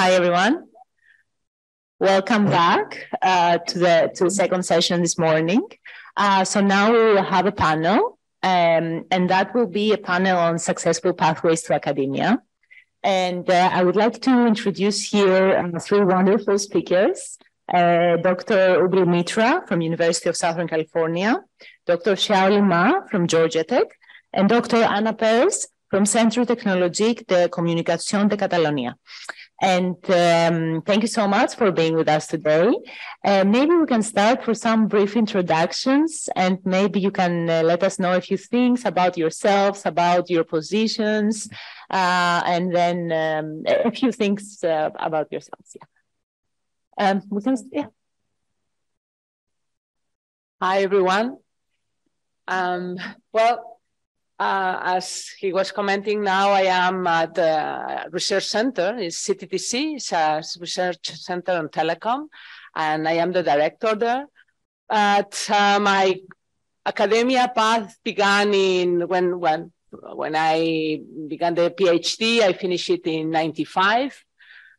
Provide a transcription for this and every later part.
Hi, everyone. Welcome back to the second session this morning. So now we will have a panel, and that will be a panel on successful pathways to academia. And I would like to introduce here three wonderful speakers. Dr. Ugri Mitra from University of Southern California, Dr. Xiaoli Ma from Georgia Tech, and Dr. Ana Perez from Centro Tecnològic de Comunicación de Catalunya. And thank you so much for being with us today. Maybe we can start for some brief introductions, and maybe you can let us know a few things about yourselves, about your positions, and then a few things about yourselves. Yeah. Yeah. Hi, everyone. As he was commenting, now I am at the research center. It's CTTC, it's a research center on telecom, and I am the director there. But my academia path began in when I began the PhD. I finished it in '95.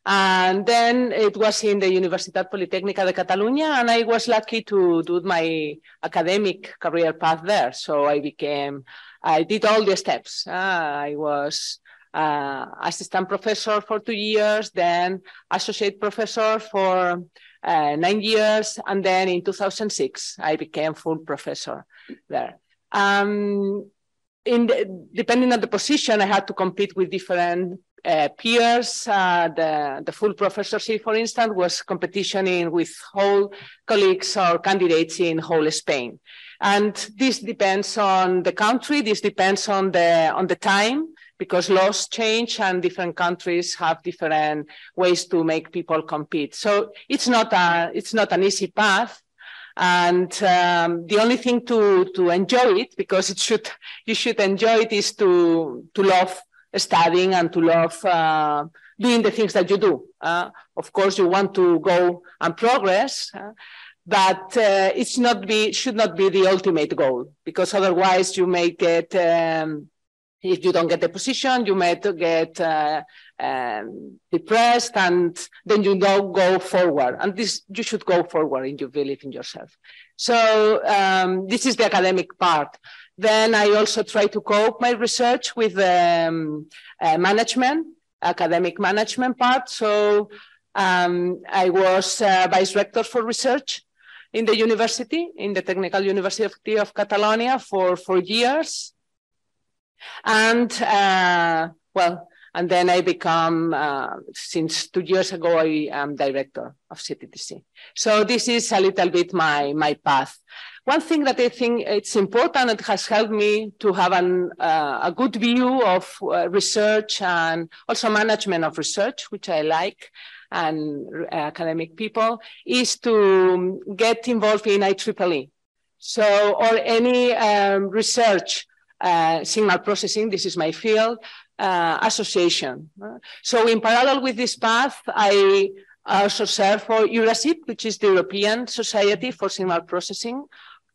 And then it was in the Universitat Politècnica de Catalunya, and I was lucky to do my academic career path there. So I did all the steps. I was assistant professor for 2 years, then associate professor for 9 years, and then in 2006, I became full professor there. Depending on the position, I had to compete with different peers. The full professorship, for instance, was competition with whole colleagues or candidates in whole Spain. And this depends on the country, this depends on the time, because laws change and different countries have different ways to make people compete. So it's not an easy path. And the only thing to enjoy it, because you should enjoy it, is to love studying and to love doing the things that you do. Of course, you want to go and progress, but it should not be the ultimate goal, because otherwise you may get, if you don't get the position, you may get depressed, and then you don't go forward. And you should go forward if you believe in yourself. So this is the academic part. Then I also try to cope my research with management, academic management part. So I was vice rector for research in the university, in the Technical University of Catalonia for 4 years. And and then I become, since 2 years ago, I am director of CTTC. So this is a little bit my path. One thing that I think it's important, it has helped me to have a good view of research and also management of research, which I like, and academic people, is to get involved in IEEE. So, or any research, signal processing, this is my field, association. So in parallel with this path, I also serve for EURASIP, which is the European Society for Signal Processing,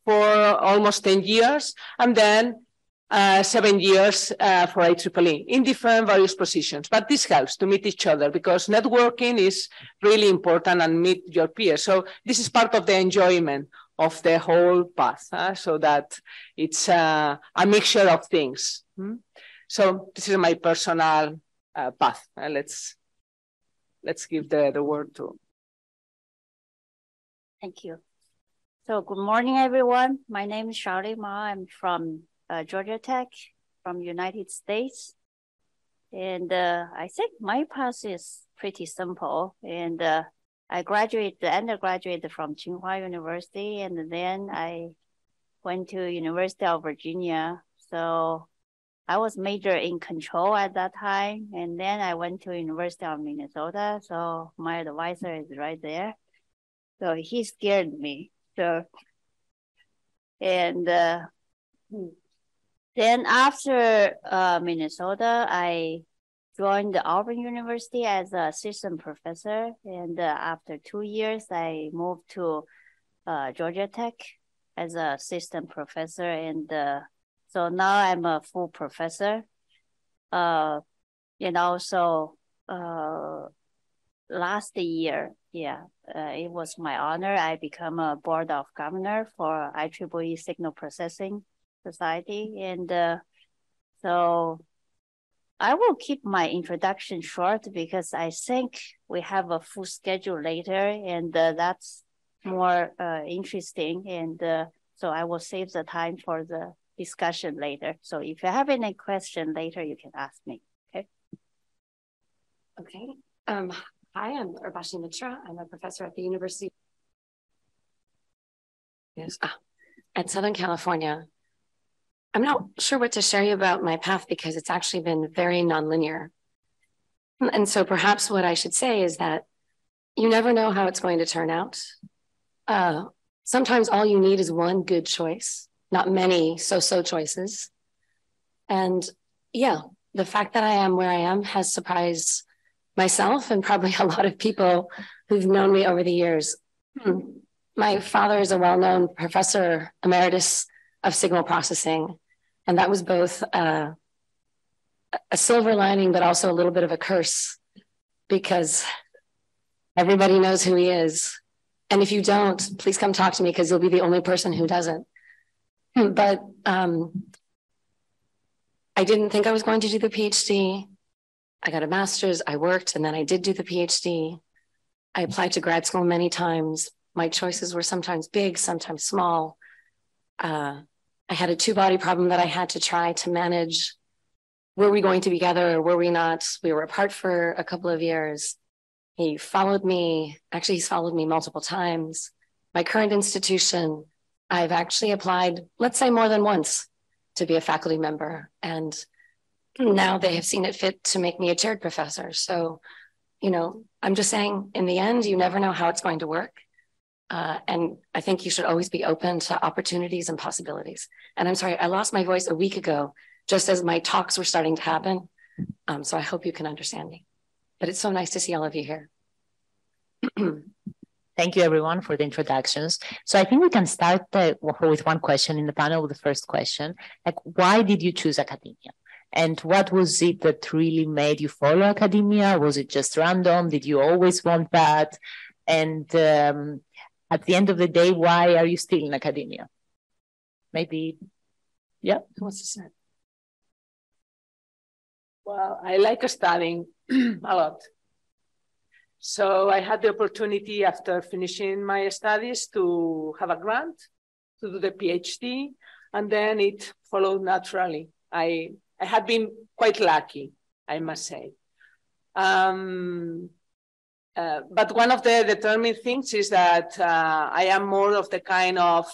for almost 10 years, and then 7 years for IEEE in different various positions. But this helps to meet each other, because networking is really important, and meet your peers. So this is part of the enjoyment of the whole path, so that it's a mixture of things. So this is my personal path. Let's give the word to. Thank you. So good morning, everyone. My name is Xiaoli Ma. I'm from Georgia Tech, from United States. And I think my path is pretty simple. And I undergraduated from Tsinghua University, and then I went to University of Virginia. So I was major in control at that time. And then I went to University of Minnesota. So my advisor is right there. So he scared me. So, and then after Minnesota, I joined the Auburn University as an assistant professor. And after 2 years, I moved to Georgia Tech as an assistant professor. And so now I'm a full professor. And also last year, it was my honor. I become a board of governor for IEEE Signal Processing Society. And so I will keep my introduction short because I think we have a full schedule later, and that's more interesting. And so I will save the time for the discussion later. So if you have any question later, you can ask me. Okay. Okay. Hi, I'm Urvashi Mitra. I'm a professor at the University at Southern California. I'm not sure what to share you about my path because it's actually been very nonlinear. And so perhaps what I should say is that you never know how it's going to turn out. Sometimes all you need is one good choice, not many so-so choices. And yeah, the fact that I am where I am has surprised myself and probably a lot of people who've known me over the years. My father is a well-known professor emeritus of signal processing. And that was both a silver lining, but also a little bit of a curse because everybody knows who he is. And if you don't, please come talk to me because you'll be the only person who doesn't. But I didn't think I was going to do the PhD. I got a master's, I worked, and then I did do the PhD. I applied to grad school many times. My choices were sometimes big, sometimes small. I had a two-body problem that I had to try to manage. Were we going to be together or were we not? We were apart for a couple of years. He followed me. Actually, he's followed me multiple times. My current institution, I've actually applied, let's say more than once, to be a faculty member. And now they have seen it fit to make me a chaired professor. So, you know, I'm just saying, in the end, you never know how it's going to work. And I think you should always be open to opportunities and possibilities. And I'm sorry, I lost my voice a week ago, just as my talks were starting to happen. So I hope you can understand me. But it's so nice to see all of you here. Thank you, everyone, for the introductions. So I think we can start with one question in the panel, with the first question. Like, why did you choose academia? And what was it that really made you follow academia? Was it just random? Did you always want that? And at the end of the day, why are you still in academia? Maybe, yeah. Who wants to start? Well, I like studying a lot. So I had the opportunity after finishing my studies to have a grant to do the PhD, and then it followed naturally. I had been quite lucky, I must say. But one of the determining things is that I am more of the kind of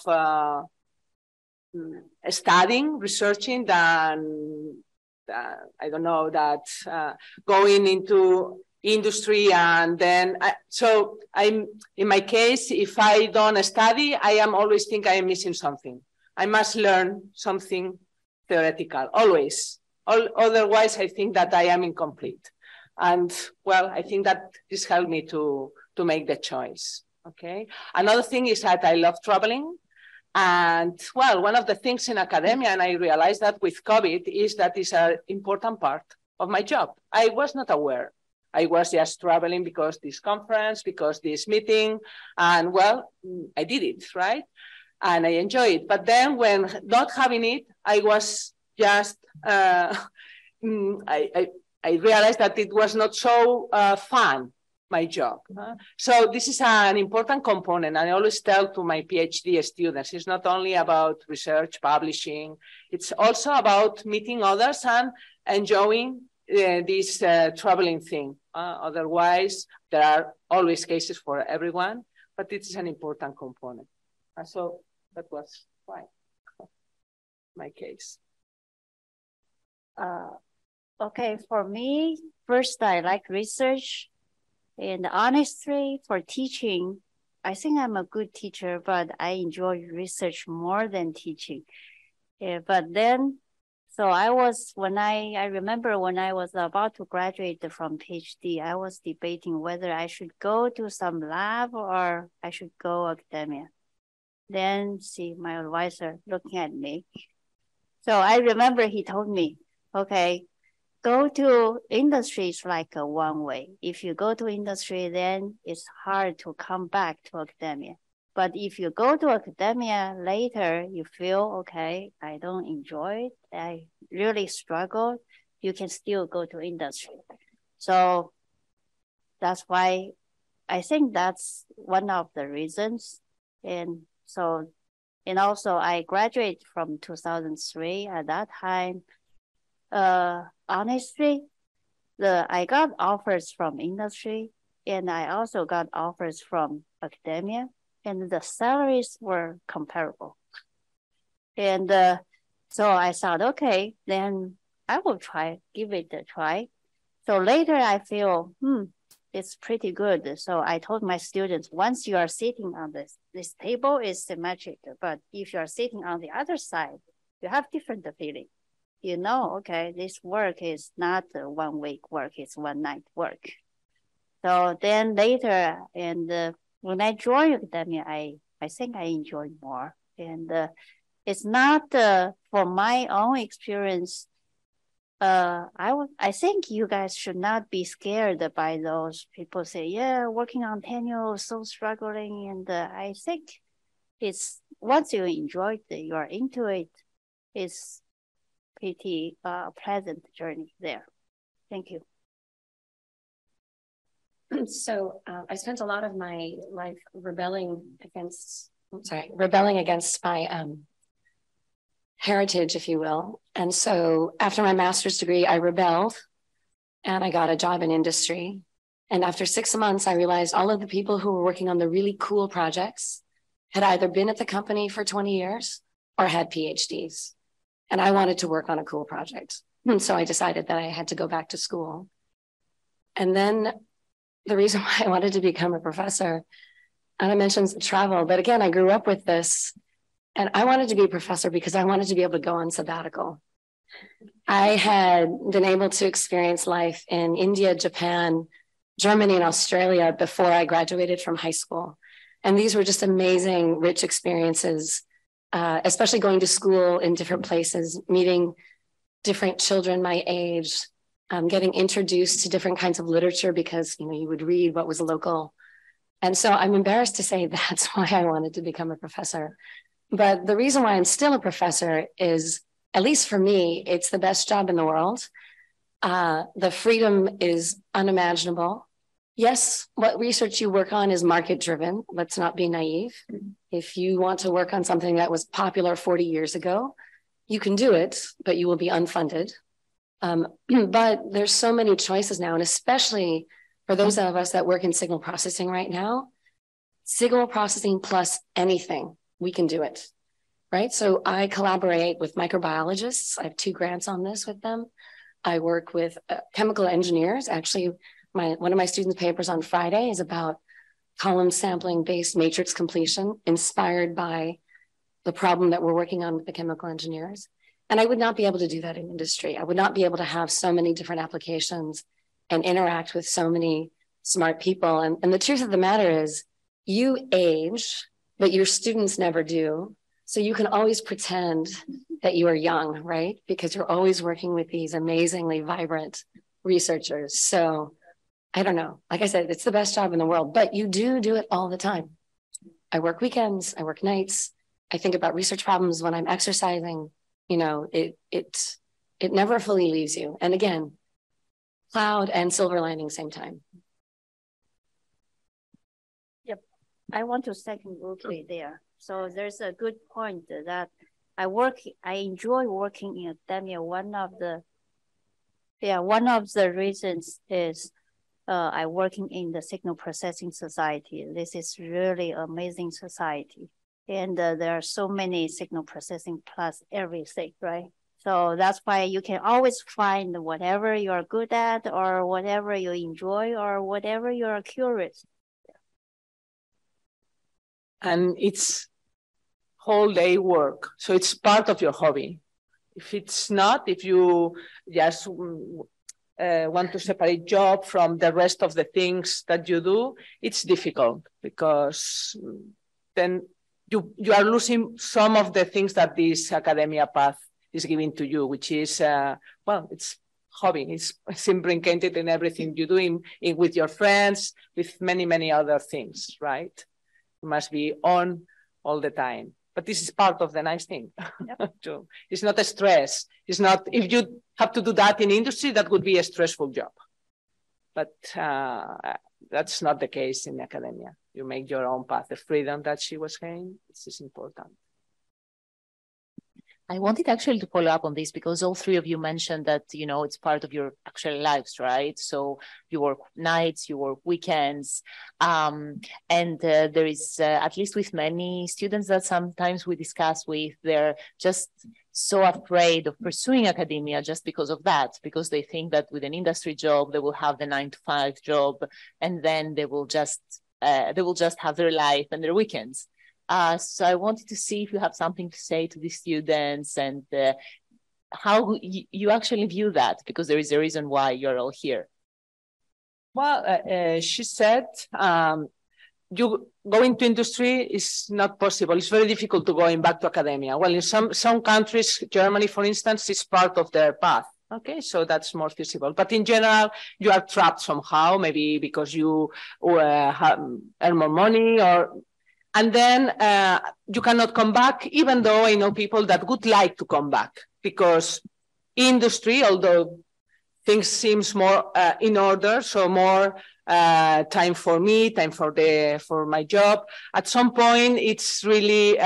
studying, researching than, I don't know, that going into industry and then, so I'm, in my case, if I don't study, I am always think I am missing something. I must learn something theoretical, always. Otherwise, I think that I am incomplete. And well, I think that this helped me to make the choice, okay? Another thing is that I love traveling. And well, one of the things in academia, and I realized that with COVID, is that it's an important part of my job. I was not aware. I was just traveling because this conference, because this meeting, and well, I did it, right? And I enjoy it. But then when not having it, I was just, I realized that it was not so fun, my job. So this is an important component. And I always tell to my PhD students, it's not only about research, publishing, it's also about meeting others and enjoying this traveling thing. Otherwise, there are always cases for everyone, but it is an important component. So that was why my case. Okay, for me, first, I like research. And honestly, for teaching, I think I'm a good teacher, but I enjoy research more than teaching. But then, so I remember when I was about to graduate from PhD, I was debating whether I should go to some lab or I should go academia. Then see my advisor looking at me. So I remember he told me, okay, go to industry is like a one way. If you go to industry, then it's hard to come back to academia. But if you go to academia later, you feel, okay, I don't enjoy it, I really struggle, you can still go to industry. So that's why I think that's one of the reasons. And so, and also I graduated from 2003. At that time, honestly, I got offers from industry, and I also got offers from academia, and the salaries were comparable. And so I thought, okay, then I will give it a try. So later I feel, it's pretty good. So I told my students, once you are sitting on this table is symmetric, but if you are sitting on the other side, you have different feeling. You know, okay, this work is not a 1 week work, it's 1 night work. So then later, and when I joined academia, I think I enjoyed more. And it's not for my own experience. I think you guys should not be scared by those people say, yeah, working on tenure, so struggling. And I think it's once you enjoy it, you are into it, it's pretty pleasant journey there. Thank you. So I spent a lot of my life rebelling against my heritage, if you will. And so after my master's degree, I rebelled and I got a job in industry. And after 6 months, I realized all of the people who were working on the really cool projects had either been at the company for 20 years or had PhDs. And I wanted to work on a cool project. And so I decided that I had to go back to school. And then the reason why I wanted to become a professor, Anna mentions the travel, but again, I grew up with this. And I wanted to be a professor because I wanted to be able to go on sabbatical. I had been able to experience life in India, Japan, Germany, and Australia before I graduated from high school. And these were just amazing, rich experiences, especially going to school in different places, meeting different children my age, getting introduced to different kinds of literature because, you would read what was local. And so I'm embarrassed to say that's why I wanted to become a professor. But the reason why I'm still a professor is, at least for me, it's the best job in the world. The freedom is unimaginable. Yes, what research you work on is market driven. Let's not be naive. If you want to work on something that was popular 40 years ago, you can do it, but you will be unfunded. But there's so many choices now, and especially for those of us that work in signal processing right now, signal processing plus anything, we can do it, right? So I collaborate with microbiologists. I have 2 grants on this with them. I work with chemical engineers. Actually, one of my students' papers on Friday is about column sampling based matrix completion, inspired by the problem that we're working on with the chemical engineers. And I would not be able to do that in industry. I would not be able to have so many different applications and interact with so many smart people. And the truth of the matter is, you age, but your students never do. So you can always pretend that you are young, right? Because you're always working with these amazingly vibrant researchers. So I don't know. Like I said, it's the best job in the world, but you do it all the time. I work weekends, I work nights. I think about research problems when I'm exercising. It never fully leaves you. And again, cloud and silver lining same time. I want to second Ruthie there. So there's a good point that I enjoy working in academia. One of the reasons is I working in the Signal Processing Society. This is really amazing society. And there are so many signal processing plus everything, right? So that's why you can always find whatever you're good at or whatever you enjoy or whatever you're curious. And it's whole day work. So it's part of your hobby. If it's not, if you just want to separate job from the rest of the things that you do, it's difficult because then you are losing some of the things that this academia path is giving to you, which is, it's hobby. It's imbricated in everything you do with your friends, with many, many other things, right? You must be on all the time. But this is part of the nice thing. Yep. It's not a stress. It's not, if you have to do that in industry, that would be a stressful job. But that's not the case in academia. You make your own path. The freedom that she was saying, this is important. I wanted actually to follow up on this because all three of you mentioned that, you know, it's part of your actual lives, right? So you work nights, you work weekends. And there is, at least with many students that sometimes we discuss with, they're just so afraid of pursuing academia just because of that, because they think that with an industry job, they will have the 9-to-5 job, and then they will just have their life and their weekends. So I wanted to see if you have something to say to the students and how you actually view that, because there is a reason why you're all here. Well, she said, you going to industry is not possible. It's very difficult to going back to academia. Well, in some countries, Germany, for instance, is part of their path. Okay, so that's more feasible. But in general, you are trapped somehow, maybe because you earn more money and then you cannot come back, even though I know people that would like to come back, because industry, although things seems more in order, so more time for me, time for my job, at some point it's really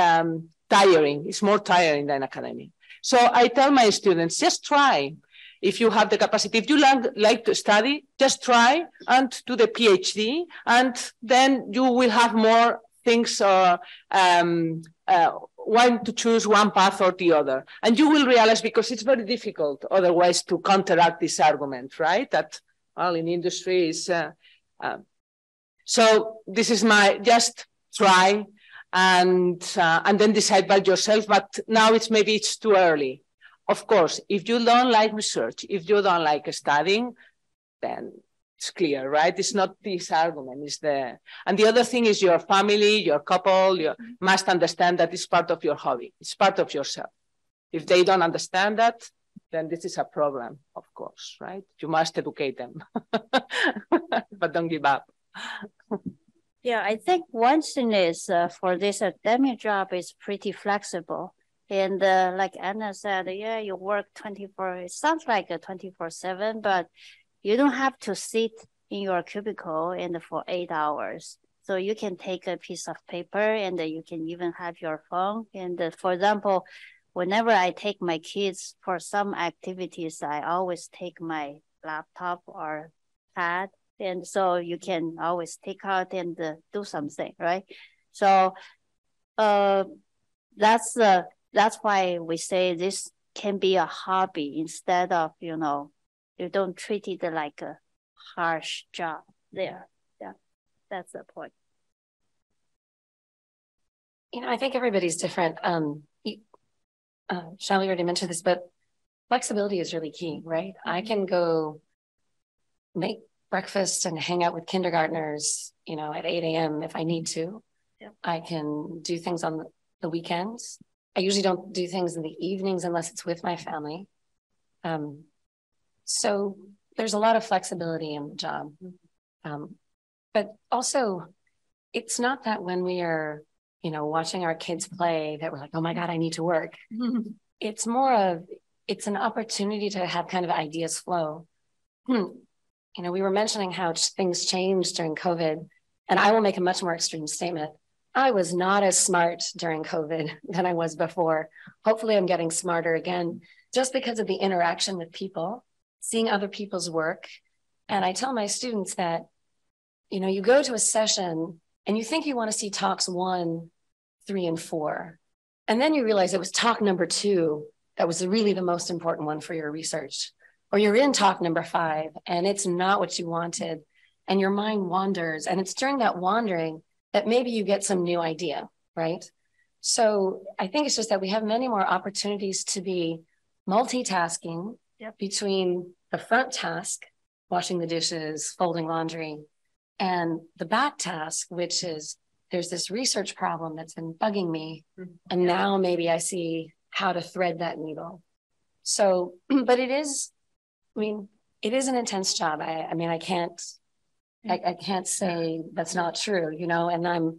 tiring. It's more tiring than academy. So I tell my students, just try. If you have the capacity, if you like to study, just try and do the PhD, and then you will have more things want to choose one path or the other. And you will realize, because it's very difficult otherwise to counteract this argument, right? That, well, in industry is, so this is just try and then decide by yourself, but now maybe it's too early. Of course, if you don't like research, if you don't like studying, then it's clear, right? It's not this argument, and the other thing is your family, your couple, you must understand that it's part of your hobby. It's part of yourself. If they don't understand that, then this is a problem, of course, right? You must educate them, but don't give up. Yeah, I think one thing is for this academic job is pretty flexible. And like Anna said, yeah, you work 24, it sounds like a 24/7, but you don't have to sit in your cubicle for 8 hours. So you can take a piece of paper and you can even have your phone. And for example, whenever I take my kids for some activities, I always take my laptop or pad. And so you can always take out and do something, right? So that's why we say this can be a hobby instead of, you don't treat it like a harsh job there. Yeah, that's the point. I think everybody's different. Shally already mentioned this, but flexibility is really key, right? I can go make breakfast and hang out with kindergartners, at 8 a.m. if I need to. Yep. I can do things on the weekends. I usually don't do things in the evenings unless it's with my family. So there's a lot of flexibility in the job. But also, it's not that when we are, watching our kids play that we're like, oh my God, I need to work. It's more of, it's an opportunity to have kind of ideas flow. We were mentioning how things changed during COVID, and I will make a much more extreme statement. I was not as smart during COVID than I was before. Hopefully I'm getting smarter again, just because of the interaction with people, seeing other people's work. And I tell my students that, you go to a session and you think you want to see talks 1, 3, and 4. And then you realize it was talk number 2 that was really the most important one for your research. Or you're in talk number 5 and it's not what you wanted and your mind wanders. And it's during that wandering that maybe you get some new idea, right? So I think it's just that we have many more opportunities to be multitasking between the front task, washing the dishes, folding laundry, and the back task, which is there's this research problem that's been bugging me. And now maybe I see how to thread that needle. So, but it is, mean, it is an intense job. I mean, I can't say that's not true, you know, and I'm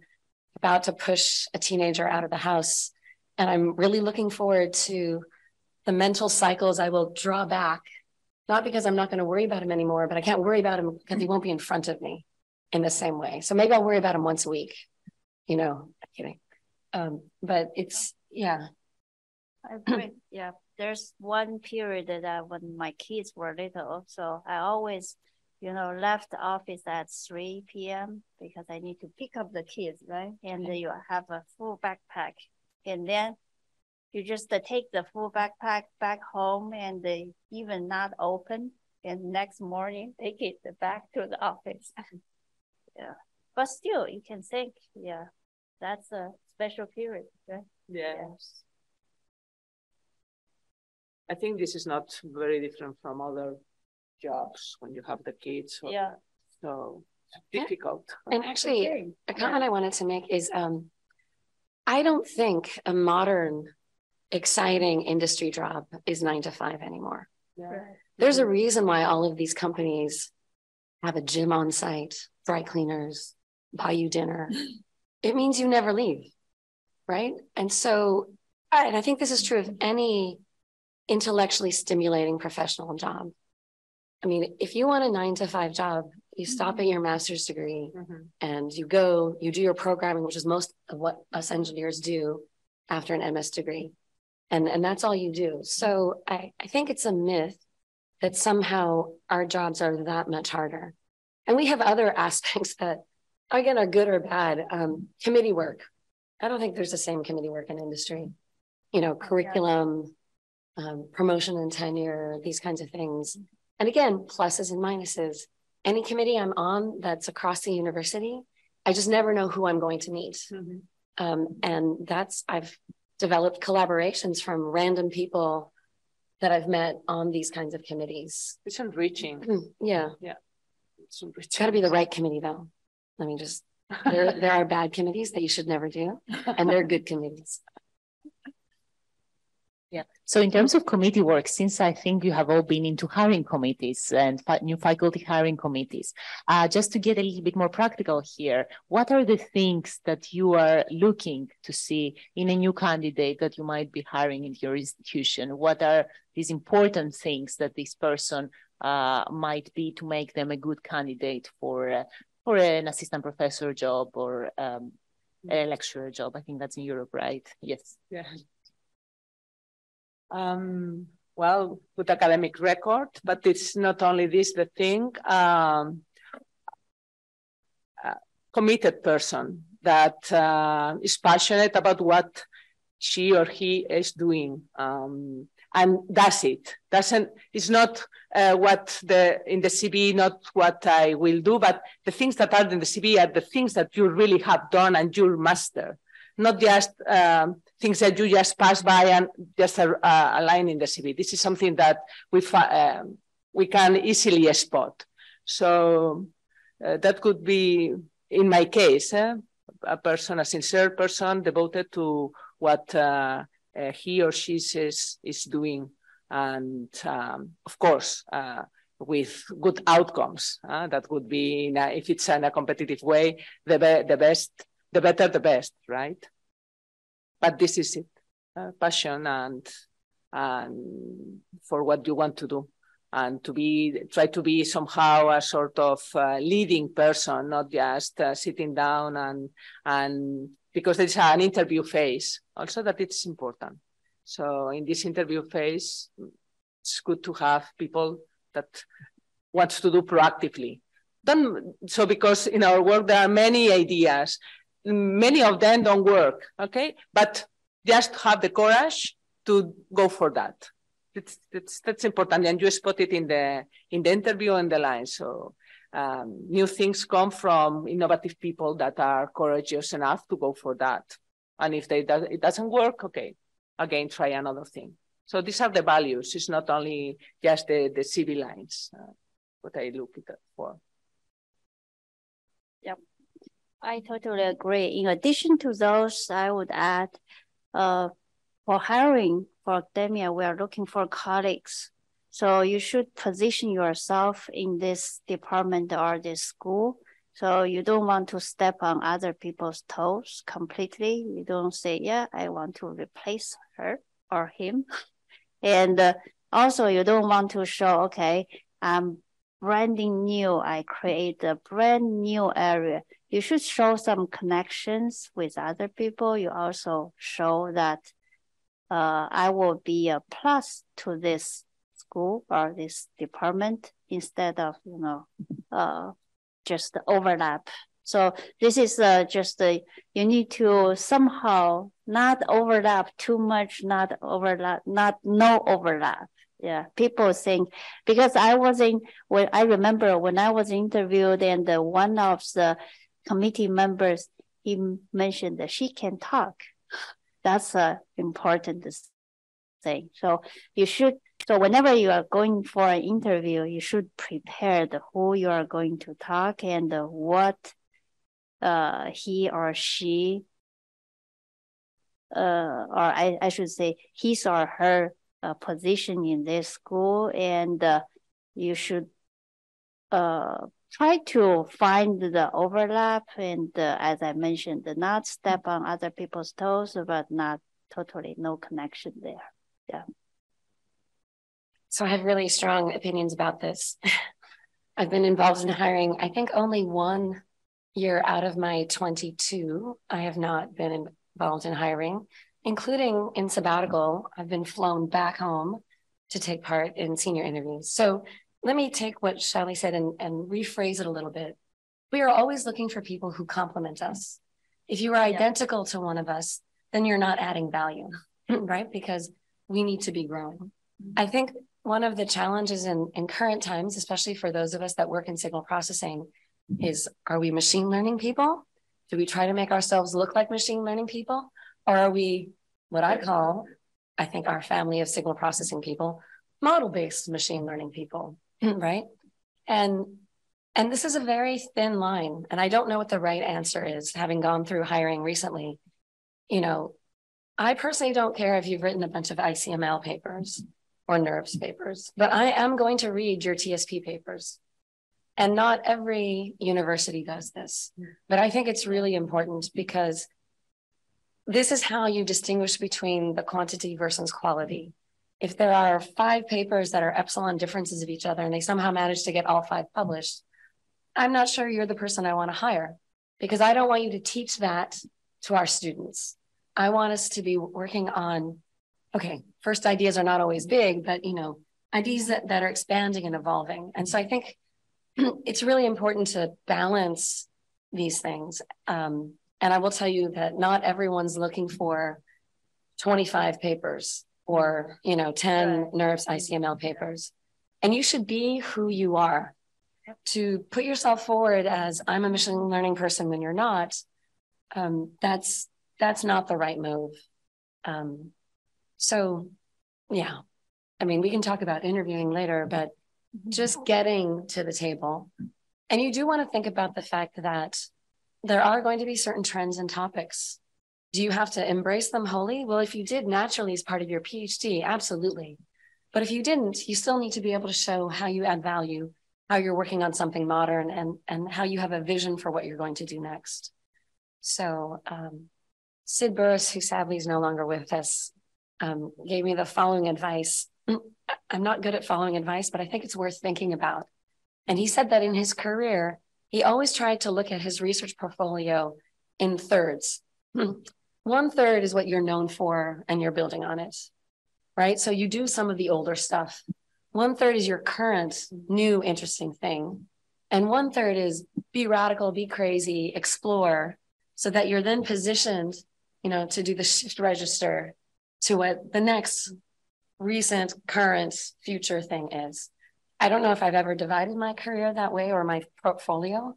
about to push a teenager out of the house, and I'm really looking forward to the mental cycles I will draw back, not because I'm not going to worry about him anymore, but I can't worry about him because he won't be in front of me in the same way. So maybe I'll worry about him once a week, you know, I'm kidding. But it's, yeah. I agree. Yeah. There's one period that when my kids were little, so I always, you know, left the office at 3 p.m. because I need to pick up the kids, right? And you have a full backpack. And then you just take the full backpack back home and they even not open. And next morning, take it back to the office. Yeah. But still, you can think, yeah, that's a special period, right? Yes. I think this is not very different from other jobs when you have the kids. So, yeah. So difficult. And actually, a comment I wanted to make is, I don't think a modern, exciting industry job is 9 to 5 anymore. Yeah. There's a reason why all of these companies have a gym on site, dry cleaners, buy you dinner. It means you never leave, right? And so, and I think this is true of any intellectually stimulating professional job. I mean, if you want a 9 to 5 job, you stop at your master's degree and you go, you do your programming, which is most of what us engineers do after an MS degree. And that's all you do. So I think it's a myth that somehow our jobs are that much harder. And we have other aspects that, again, are good or bad. Committee work. I don't think there's the same committee work in industry. You know, curriculum, promotion and tenure, these kinds of things. And again, pluses and minuses. Any committee I'm on that's across the university, I just never know who I'm going to meet. And I've developed collaborations from random people that I've met on these kinds of committees. It's enriching. Yeah. Yeah. It's enriching. It's got to be the right committee, though. Let me just, there are bad committees that you should never do, and there are good committees. Yeah. So in terms of committee work, since I think you have all been into hiring committees and new faculty hiring committees, just to get a little bit more practical here, what are the things that you are looking to see in a new candidate that you might be hiring into your institution? What are these important things that this person might be to make them a good candidate for an assistant professor job or a lecturer job? I think that's in Europe, right? Yes. Yeah. Well, good academic record, but it's not only this, the thing, committed person that is passionate about what she or he is doing and does it. It's not what in the CV, not what I will do, but the things that are in the CV are the things that you really have done and you'll master. Not just things that you just pass by and just a line in the CV. This is something that we can easily spot. So that could be, in my case, a sincere person devoted to what he or she is doing. And of course, with good outcomes. That would be, if it's in a competitive way, the better, the best, right? But this is it, passion and for what you want to do, and try to be somehow a sort of leading person, not just sitting down and because there's an interview phase also that it's important. So in this interview phase, it's good to have people that want to do proactively. So because in our work, there are many ideas. Many of them don't work, okay? But just have the courage to go for that. That's important, and you spot it in the interview and the line. So new things come from innovative people that are courageous enough to go for that. And if it doesn't work, okay, again, try another thing. So these are the values. It's not only just the CV lines, what I look for. Yep. I totally agree. In addition to those, I would add, for hiring for academia, we are looking for colleagues. So you should position yourself in this department or this school. So you don't want to step on other people's toes completely. You don't say, yeah, I want to replace her or him. And also you don't want to show, okay, I'm branding new. I create a brand new area. You should show some connections with other people. You also show that I will be a plus to this school or this department instead of, just overlap. So this is you need to somehow not overlap too much, no overlap. Yeah, people think, because I remember when I was interviewed and one of the committee members, he mentioned that she can talk. That's an important thing. So whenever you are going for an interview, you should prepare who you are going to talk and what he or she, or I should say his or her position in this school, and you should try to find the overlap and, as I mentioned, not step on other people's toes, but not totally no connection there. Yeah. So I have really strong opinions about this. I've been involved in hiring, I think only 1 year out of my 22, I have not been involved in hiring, including in sabbatical. I've been flown back home to take part in senior interviews. So let me take what Xiaoli said and rephrase it a little bit. We are always looking for people who complement us. If you are identical to one of us, then you're not adding value, right? Because we need to be growing. I think one of the challenges in current times, especially for those of us that work in signal processing, is, are we machine learning people? Do we try to make ourselves look like machine learning people? Or are we what I call, I think, our family of signal processing people, model-based machine learning people, right? And this is a very thin line, and I don't know what the right answer is, having gone through hiring recently. I personally don't care if you've written a bunch of ICML papers or NERVS papers, but I am going to read your TSP papers. And not every university does this, but I think it's really important because this is how you distinguish between the quantity versus quality. If there are 5 papers that are epsilon differences of each other and they somehow manage to get all 5 published, I'm not sure you're the person I want to hire, because I don't want you to teach that to our students. I want us to be working on, okay, first ideas are not always big, but ideas that are expanding and evolving. And so I think it's really important to balance these things. And I will tell you that not everyone's looking for 25 papers or 10 NERVS ICML papers. And you should be who you are. To put yourself forward as, I'm a machine learning person when you're not, that's not the right move. So yeah, I mean, we can talk about interviewing later, but just getting to the table. And you do want to think about the fact that there are going to be certain trends and topics. Do you have to embrace them wholly? Well, if you did naturally as part of your PhD, absolutely. But if you didn't, you still need to be able to show how you add value, how you're working on something modern, and how you have a vision for what you're going to do next. So Sid Burris, who sadly is no longer with us, gave me the following advice. I'm not good at following advice, but I think it's worth thinking about. And he said that in his career, he always tried to look at his research portfolio in thirds. 1/3 is what you're known for and you're building on it, right? So you do some of the older stuff. 1/3 is your current, new, interesting thing. And 1/3 is be radical, be crazy, explore, so that you're then positioned, to do the shift register to what the next recent, current, future thing is. I don't know if I've ever divided my career that way or my portfolio,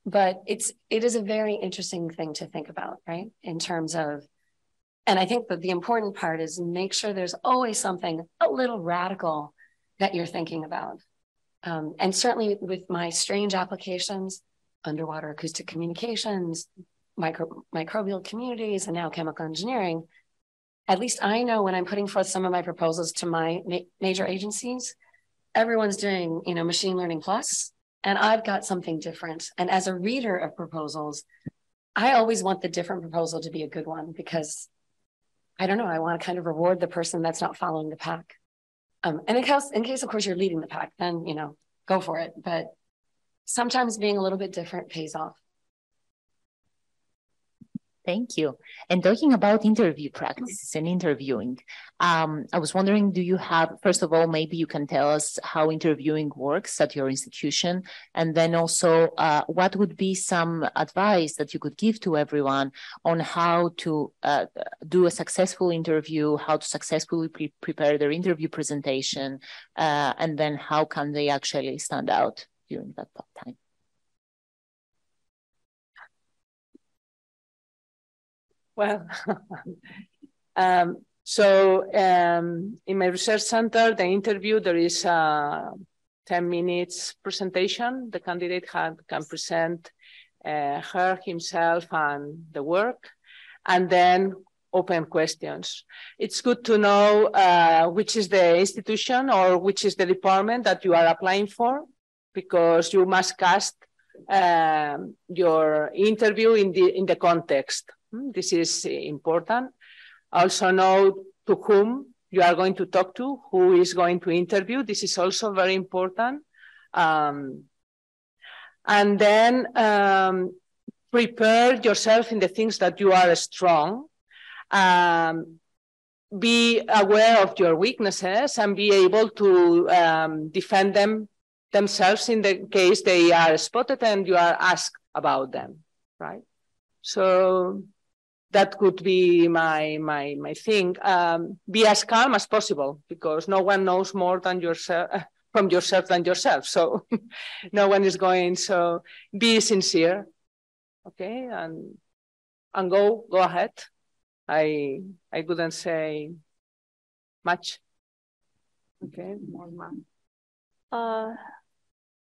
but it is a very interesting thing to think about, right? In terms of, and I think that the important part is make sure there's always something a little radical that you're thinking about. And certainly with my strange applications, underwater acoustic communications, microbial communities, and now chemical engineering, at least I know when I'm putting forth some of my proposals to my major agencies, everyone's doing, machine learning plus, and I've got something different. And as a reader of proposals, I always want the different proposal to be a good one because I don't know, I want to kind of reward the person that's not following the pack. And in case, of course, you're leading the pack, then, go for it. But sometimes being a little bit different pays off. Thank you. And talking about interview practices and interviewing, I was wondering, do you have, first of all, maybe you can tell us how interviewing works at your institution, and then also what would be some advice that you could give to everyone on how to do a successful interview, how to successfully prepare their interview presentation, and then how can they actually stand out during that time? Well, in my research center, the interview, there is a 10 minutes presentation. The candidate can present her, himself, and the work, and then open questions. It's good to know which is the institution or which is the department that you are applying for, because you must cast your interview in the context. This is important. Also know to whom you are going to talk to, who is going to interview. This is also very important. And then prepare yourself in the things that you are strong. Be aware of your weaknesses and be able to defend themselves in the case they are spotted and you are asked about them, right? So that could be my thing. Be as calm as possible, because no one knows more than yourself from yourself than yourself. So no one is going. So be sincere, okay, and go ahead. I couldn't say much. Okay.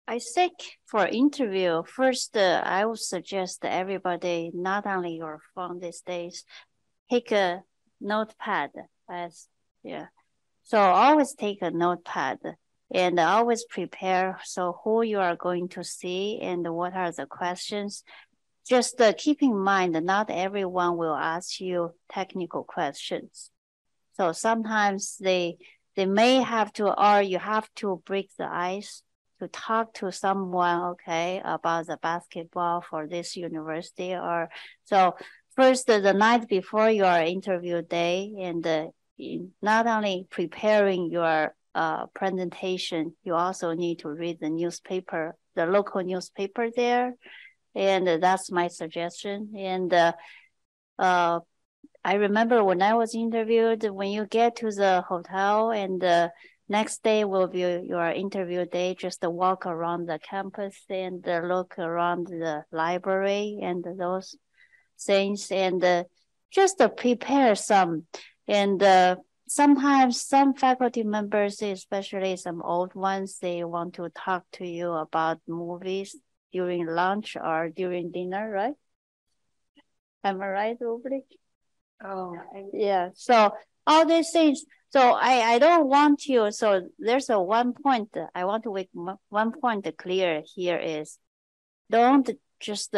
I think for interview, first, I would suggest everybody, not only your phone these days, take a notepad. So always take a notepad and always prepare. So who you are going to see and what are the questions. Just keep in mind that not everyone will ask you technical questions. So sometimes they may have to, or you have to break the ice to talk to someone, okay, about the basketball for this university. Or so first, the night before your interview day, and not only preparing your presentation, you also need to read the newspaper, the local newspaper there. And that's my suggestion. And I remember when I was interviewed, when you get to the hotel and next day will be your interview day, just walk around the campus and look around the library and those things, and just prepare some. And sometimes some faculty members, especially some old ones, they want to talk to you about movies during lunch or during dinner, right? Am I right, Aubrey? Oh, yeah. So all these things. So I don't want you. So there's a one point I want to make one point clear here is, don't just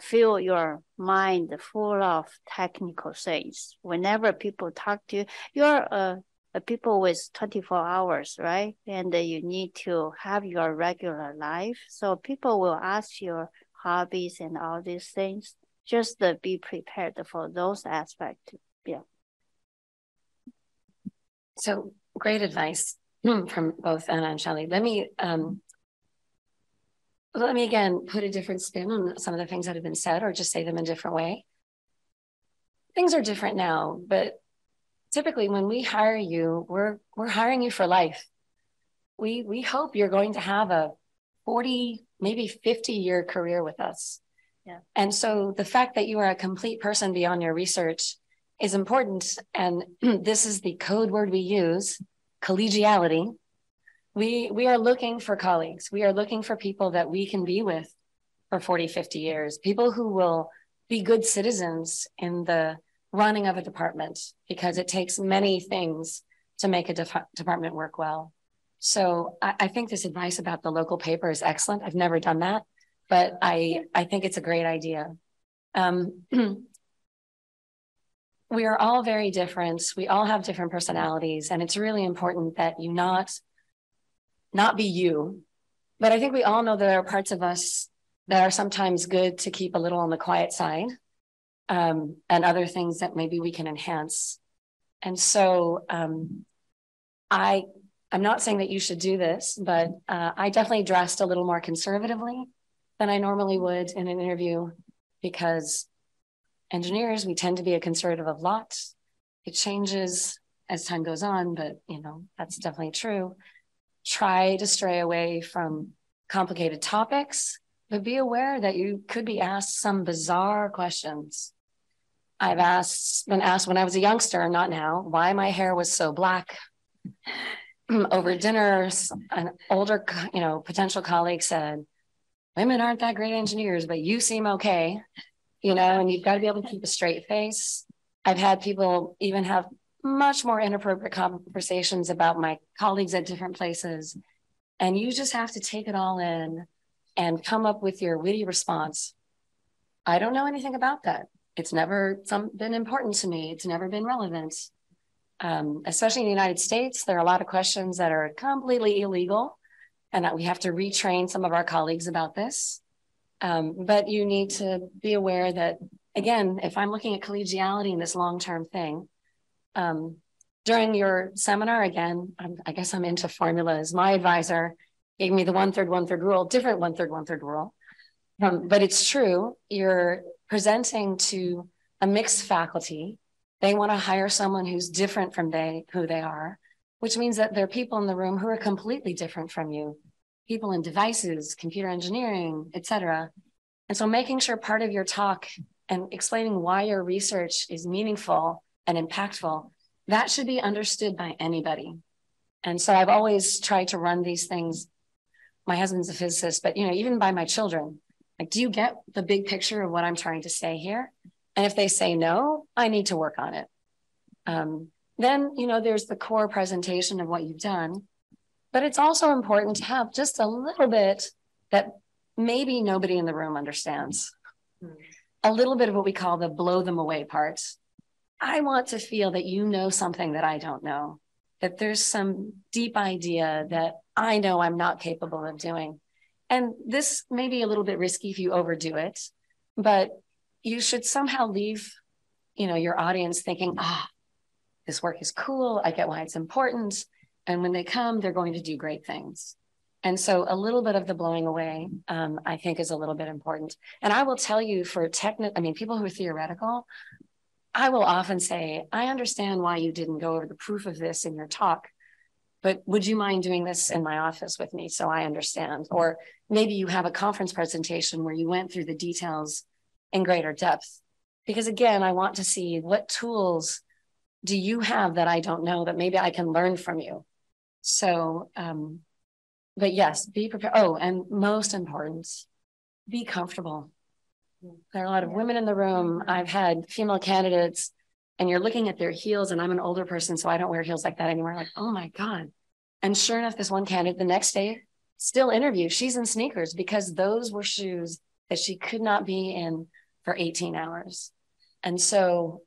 fill your mind full of technical things. Whenever people talk to you, you're people with 24 hours, right? And you need to have your regular life. So people will ask your hobbies and all these things. Just be prepared for those aspects. Yeah. So great advice from both Anna and Shelley. Let me again put a different spin on some of the things that have been said, or just say them in a different way. Things are different now, but typically when we hire you, we're hiring you for life. We hope you're going to have a 40, maybe 50-year career with us. Yeah. And so the fact that you are a complete person beyond your research is important. And this is the code word we use, collegiality. We are looking for colleagues. We are looking for people that we can be with for 40, 50 years, people who will be good citizens in the running of a department, because it takes many things to make a department work well. So I think this advice about the local paper is excellent. I've never done that, but I think it's a great idea. We are all very different. We all have different personalities, and it's really important that you not be you. But I think we all know there are parts of us that are sometimes good to keep a little on the quiet side, and other things that maybe we can enhance. And so I'm not saying that you should do this, but I definitely dressed a little more conservatively than I normally would in an interview, because engineers, we tend to be a conservative lot. It changes as time goes on, but that's definitely true. Try to stray away from complicated topics, but be aware that you could be asked some bizarre questions. I've been asked when I was a youngster, not now, why my hair was so black. Over dinner, an older, potential colleague said, women aren't that great engineers, but you seem okay, and you've got to be able to keep a straight face. I've had people even have much more inappropriate conversations about my colleagues at different places. And you just have to take it all in and come up with your witty response. I don't know anything about that. It's never been important to me. It's never been relevant. Especially in the United States, there are a lot of questions that are completely illegal, and that we have to retrain some of our colleagues about this. But you need to be aware that, again, if I'm looking at collegiality in this long-term thing, during your seminar, again, I guess I'm into formulas. My advisor gave me the 1/3, 1/3 rule, different 1/3, 1/3 rule. But it's true, you're presenting to a mixed faculty. They want to hire someone who's different from who they are, which means that there are people in the room who are completely different from you, people in devices, computer engineering, et cetera. And so making sure part of your talk and explaining why your research is meaningful and impactful, that should be understood by anybody. And so I've always tried to run these things. My husband's a physicist, but even by my children, like, do you get the big picture of what I'm trying to say here? And if they say no, I need to work on it. Then, there's the core presentation of what you've done, but it's also important to have just a little bit that maybe nobody in the room understands. A little bit of what we call the blow them away part. I want to feel that you know something that I don't know, that there's some deep idea that I know I'm not capable of doing. And this may be a little bit risky if you overdo it, but you should somehow leave, your audience thinking, this work is cool. I get why it's important. And when they come, they're going to do great things. And so a little bit of the blowing away, I think, is a little bit important. And I will tell you, for people who are theoretical, I will often say, I understand why you didn't go over the proof of this in your talk, but would you mind doing this in my office with me so I understand? Or maybe you have a conference presentation where you went through the details in greater depth. Because again, I want to see what tools do you have that I don't know that maybe I can learn from you. So, but yes, be prepared. Oh, and most important, be comfortable. There are a lot of women in the room. I've had female candidates, and you're looking at their heels, and I'm an older person, so I don't wear heels like that anymore. Like, oh my God. And sure enough, this one candidate the next day, still interview, she's in sneakers because those were shoes that she could not be in for 18 hours. And so,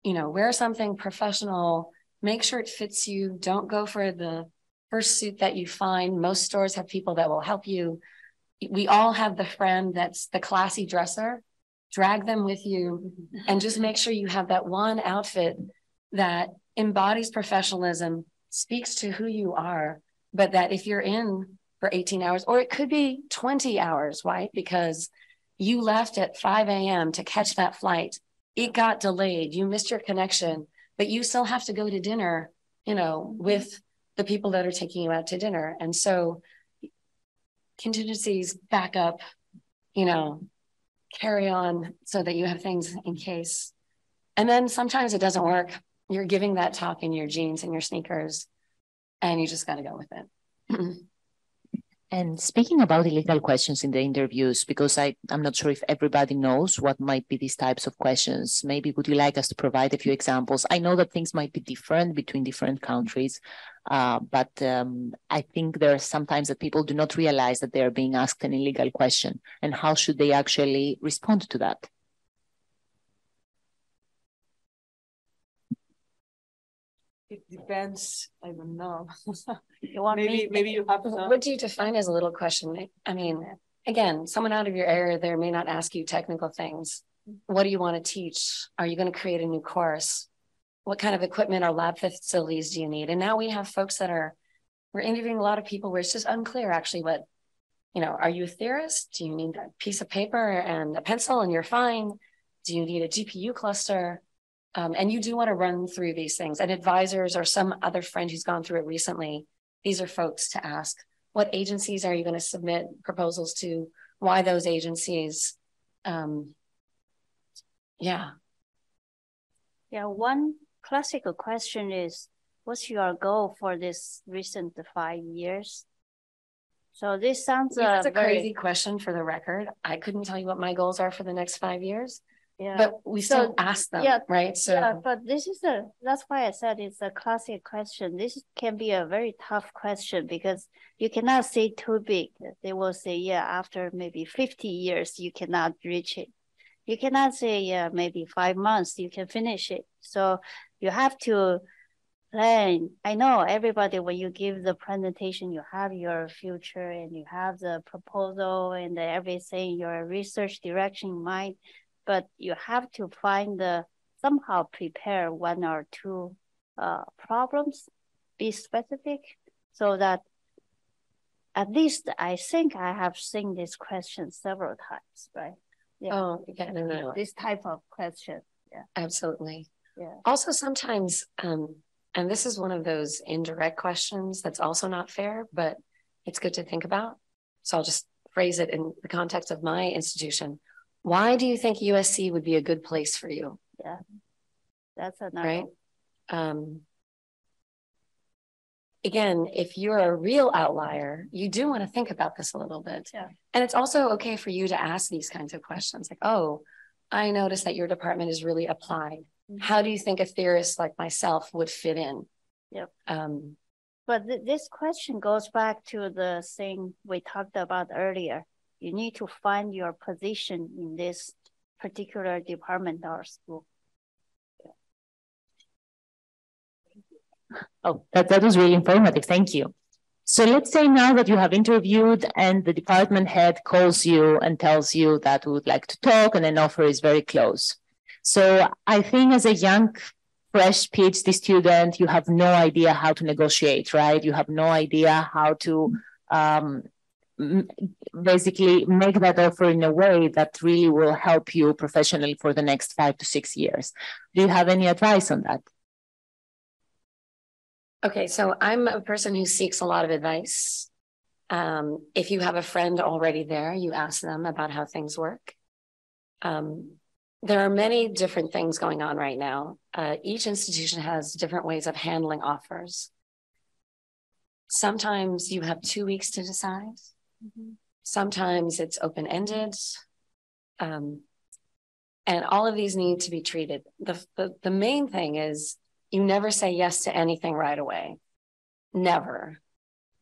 wear something professional, make sure it fits you. Don't go for the first suit that you find. Most stores have people that will help you. We all have the friend that's the classy dresser. Drag them with you and just make sure you have that one outfit that embodies professionalism, speaks to who you are, but that if you're in for 18 hours, or it could be 20 hours, right? Because you left at 5 a.m. to catch that flight. It got delayed. You missed your connection, but you still have to go to dinner, with the people that are taking you out to dinner. And so contingencies, backup, carry on so that you have things in case. And then sometimes it doesn't work. You're giving that talk in your jeans and your sneakers, and you just got to go with it. And speaking about illegal questions in the interviews, because I'm not sure if everybody knows what might be these types of questions, maybe would you like us to provide a few examples? I know that things might be different between different countries, but I think there are sometimes that people do not realize that they're being asked an illegal question, and how should they actually respond to that? It depends. I don't know. You want maybe you have some. What do you define as a little question? I mean, again, someone out of your area there may not ask you technical things. What do you want to teach? Are you going to create a new course? What kind of equipment or lab facilities do you need? And now we have folks we're interviewing a lot of people where it's just unclear actually what, are you a theorist? Do you need a piece of paper and a pencil and you're fine? Do you need a GPU cluster? And you do want to run through these things, and advisors or some other friend who's gone through it recently, these are folks to ask, what agencies are you going to submit proposals to? Why those agencies? Yeah, one classical question is, what's your goal for this recent 5 years? So this sounds that's a crazy question for the record. I couldn't tell you what my goals are for the next 5 years. Yeah. But we still ask them, right? So but that's why I said it's a classic question. This can be a very tough question because you cannot say too big. They will say, after maybe 50 years, you cannot reach it. You cannot say, maybe 5 months, you can finish it. So you have to plan. I know everybody, when you give the presentation, you have your future and you have the proposal and everything, your research direction in mind. But you have to somehow prepare 1 or 2 problems, be specific, so that at least I think I have seen this question several times, right? Yeah. Oh, yeah, no. This type of question. Yeah. Absolutely. Yeah. Also, sometimes, and this is one of those indirect questions that's also not fair, but it's good to think about. So I'll just phrase it in the context of my institution. Why do you think USC would be a good place for you? Yeah, that's another. Right. Again, if you're a real outlier, you do want to think about this a little bit. Yeah. And it's also okay for you to ask these kinds of questions like, oh, I noticed that your department is really applied. Mm-hmm. How do you think a theorist like myself would fit in? Yep. But this question goes back to the thing we talked about earlier. You need to find your position in this particular department or school. Oh, that was really informative. Thank you. So let's say now that you have interviewed and the department head calls you and tells you that we would like to talk and an offer is very close. So I think as a young, fresh PhD student, you have no idea how to negotiate, right? You have no idea how to basically make that offer in a way that really will help you professionally for the next 5 to 6 years. Do you have any advice on that? Okay, so I'm a person who seeks a lot of advice. If you have a friend already there, you ask them about how things work. There are many different things going on right now. Each institution has different ways of handling offers. Sometimes you have 2 weeks to decide. Mm-hmm. Sometimes it's open-ended. And all of these need to be treated. The main thing is you never say yes to anything right away. Never,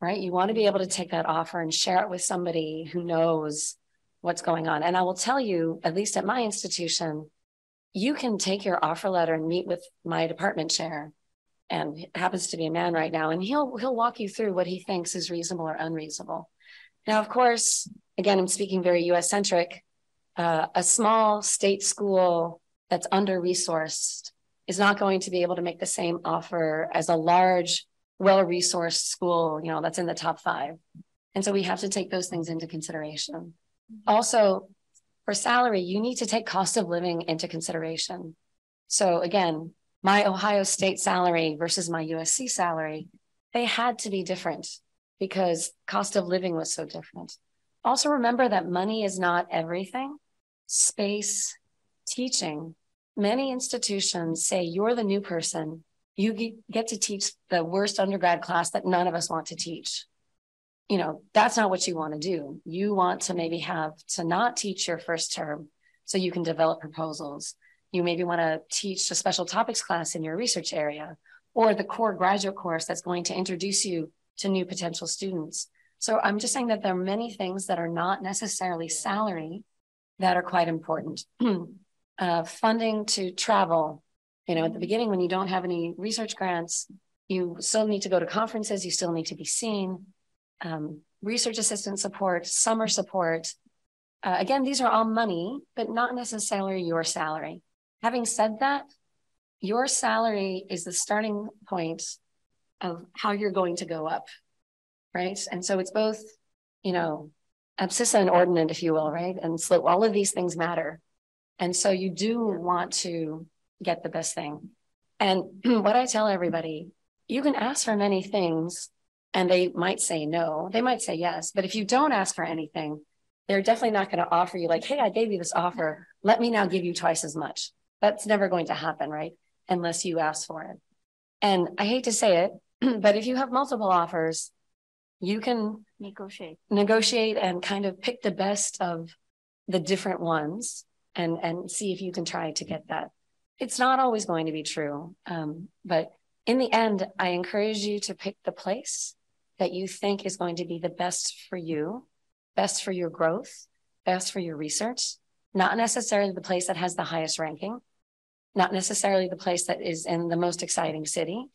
right? You want to be able to take that offer and share it with somebody who knows what's going on. And I will tell you, at least at my institution, you can take your offer letter and meet with my department chair, and it happens to be a man right now, and he'll walk you through what he thinks is reasonable or unreasonable. Now, of course, again, I'm speaking very US-centric. A small state school that's under-resourced is not going to be able to make the same offer as a large, well-resourced school, that's in the top 5. And so we have to take those things into consideration. Also, for salary, you need to take cost of living into consideration. So again, my Ohio State salary versus my USC salary, they had to be different because cost of living was so different. Also remember that money is not everything. Space, teaching. Many institutions say you're the new person. You get to teach the worst undergrad class that none of us want to teach. you know, that's not what you want to do. You want to maybe have to not teach your first term so you can develop proposals. You maybe want to teach a special topics class in your research area, or the core graduate course that's going to introduce you to new potential students. So I'm just saying that there are many things that are not necessarily salary that are quite important. Funding to travel, you know, at the beginning when you don't have any research grants, you still need to go to conferences, you still need to be seen. Research assistant support, summer support. Again, these are all money, but not necessarily your salary. Having said that, your salary is the starting point of how you're going to go up, right? And so it's both, you know, abscissa and ordinate, if you will, right? And so all of these things matter. And so you do want to get the best thing. And what I tell everybody, you can ask for many things and they might say no, they might say yes. But if you don't ask for anything, they're definitely not going to offer you like, hey, I gave you this offer. Let me now give you twice as much. That's never going to happen, right? Unless you ask for it. And I hate to say it, but if you have multiple offers, you can negotiate and kind of pick the best of the different ones and see if you can try to get that. It's not always going to be true. But in the end, I encourage you to pick the place that you think is going to be the best for you, best for your growth, best for your research, not necessarily the place that has the highest ranking, not necessarily the place that is in the most exciting city,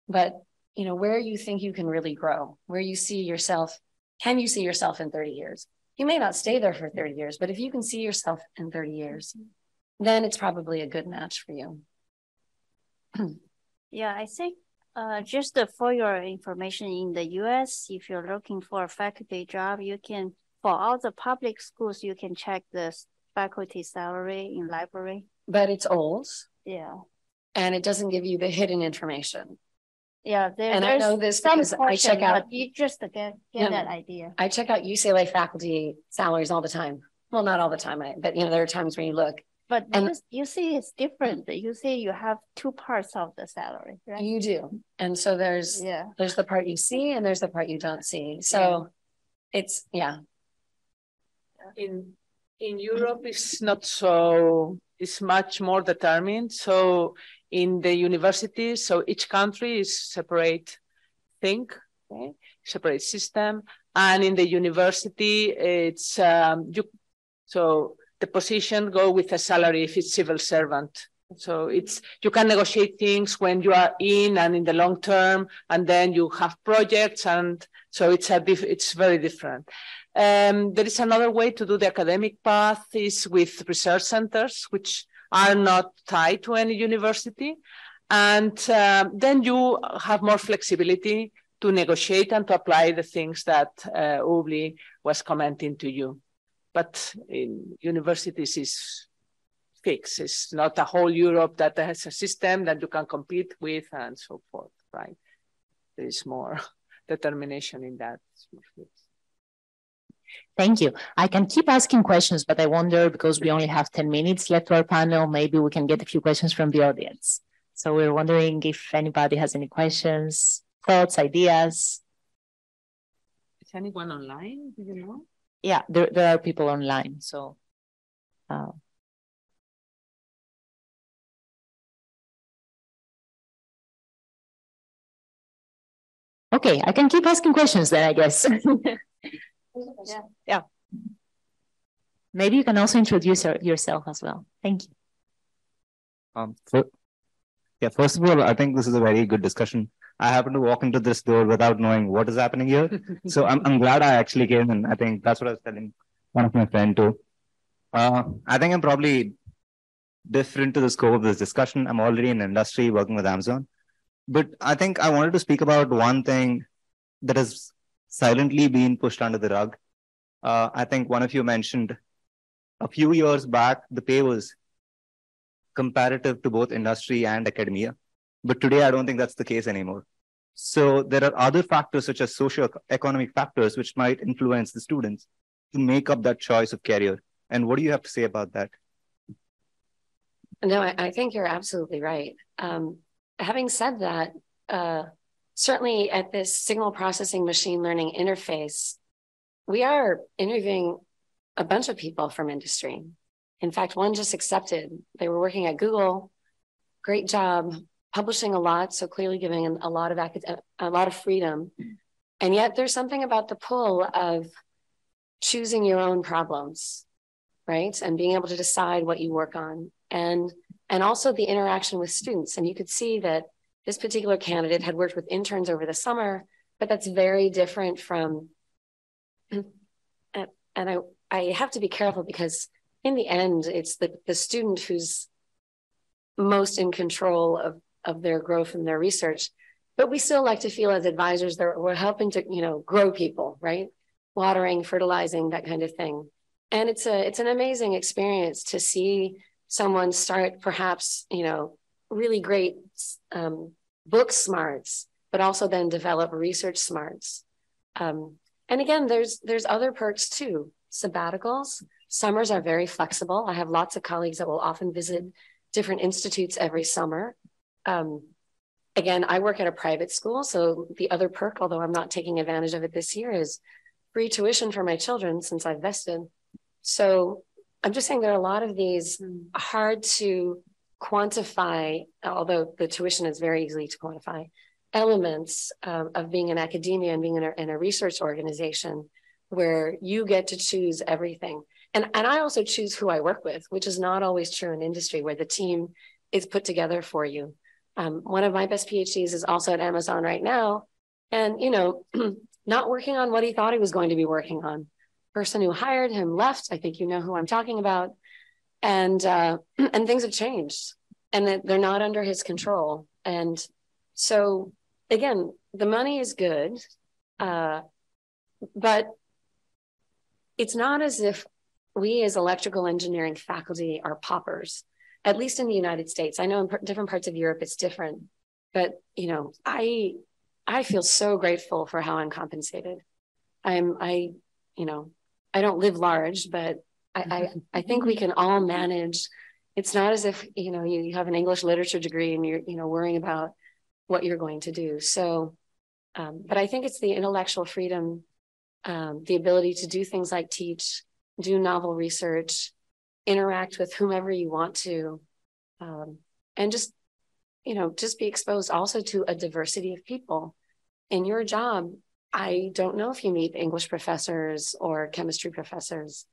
but you know, where you think you can really grow, where you see yourself, can you see yourself in 30 years? You may not stay there for 30 years, but if you can see yourself in 30 years, then it's probably a good match for you. Yeah, I think just for your information in the US, if you're looking for a faculty job, you can, for all the public schools, you can check the faculty salary in library. But it's old. Yeah. And it doesn't give you the hidden information. Yeah, and I know this because I check out. You just get that idea. I check out UCLA faculty salaries all the time. Well, not all the time, but you know, there are times when you look. But you see, it's different. You see, you have two parts of the salary, right? You do, and so there's the part you see, and there's the part you don't see. So it's In Europe, it's not so. It's much more determined. So in the universities, so each country is separate thing, okay? Separate system, and in the university, it's so the position go with a salary if it's civil servant. So it's you can negotiate things when you are in and in the long term, and then you have projects, and so it's very different. There is another way to do the academic path is with research centers, which are not tied to any university. And then you have more flexibility to negotiate and to apply the things that Uli was commenting to you. But in universities is fixed. It's not a whole Europe that has a system that you can compete with and so forth, right? There is more determination in that. Thank you. I can keep asking questions, but I wonder, because we only have 10 minutes left to our panel, maybe we can get a few questions from the audience. So we're wondering if anybody has any questions, thoughts, ideas. Is anyone online? Do you know? Yeah, there are people online. So okay, I can keep asking questions then, I guess. Yeah. Maybe you can also introduce yourself as well. Thank you. First of all, I think this is a very good discussion. I happen to walk into this door without knowing what is happening here. So I'm glad I actually came, and I think that's what I was telling one of my friends too. I think I'm probably different to the scope of this discussion. I'm already in industry working with Amazon. But I think I wanted to speak about one thing that has silently been pushed under the rug. I think one of you mentioned a few years back, the pay was comparative to both industry and academia. But today, I don't think that's the case anymore. So there are other factors such as socio-economic factors which might influence the students to make up that choice of career. And what do you have to say about that? No, I think you're absolutely right. Having said that, certainly at this signal processing machine learning interface, we are interviewing a bunch of people from industry. In fact, one just accepted. They were working at Google. Great job, publishing a lot, so clearly giving a lot of freedom. And yet there's something about the pull of choosing your own problems, right? And being able to decide what you work on. And also the interaction with students. And you could see that this particular candidate had worked with interns over the summer, but that's very different from, and I have to be careful because in the end, it's the student who's most in control of their growth and their research. But we still like to feel as advisors that we're helping to, grow people, right? Watering, fertilizing, that kind of thing. And it's an amazing experience to see someone start perhaps, really great book smarts, but also then develop research smarts. And again, there's other perks too. Sabbaticals, summers are very flexible. I have lots of colleagues that will often visit different institutes every summer. Again, I work at a private school, so the other perk, although I'm not taking advantage of it this year, is free tuition for my children since I've vested. So I'm just saying there are a lot of these hard to quantify, although the tuition is very easy to quantify, elements of being in academia and being in a research organization where you get to choose everything. And I also choose who I work with, which is not always true in industry where the team is put together for you. One of my best PhDs is also at Amazon right now. And, not working on what he thought he was going to be working on. Person who hired him left. I think you know who I'm talking about. And things have changed and they're not under his control. And so again, the money is good, but it's not as if we as electrical engineering faculty are paupers, at least in the United States. I know in different parts of Europe, it's different, but I feel so grateful for how I'm compensated. I don't live large, but I think we can all manage. It's not as if, you have an English literature degree and you're, worrying about what you're going to do. So, but I think it's the intellectual freedom, the ability to do things like teach, do novel research, interact with whomever you want to, and just be exposed also to a diversity of people. In your job, I don't know if you meet English professors or chemistry professors,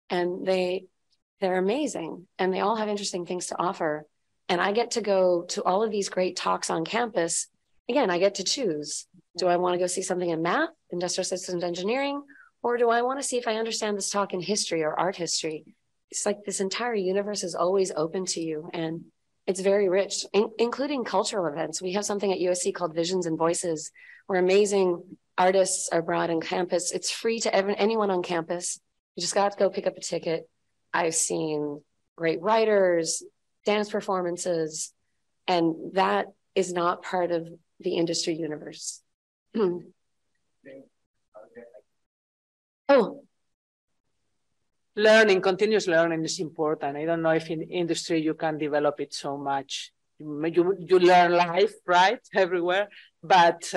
and they're amazing, and they all have interesting things to offer. And I get to go to all of these great talks on campus. Again, I get to choose. Do I want to go see something in math, industrial systems engineering, or do I want to see if I understand this talk in history or art history? It's like this entire universe is always open to you, and it's very rich, including cultural events. We have something at USC called Visions and Voices, where amazing artists are brought on campus. It's free to anyone on campus. You just got to go pick up a ticket. I've seen great writers, dance performances, and that is not part of the industry universe. Oh. Continuous learning is important. I don't know if in industry you can develop it so much. You learn life, right, everywhere, but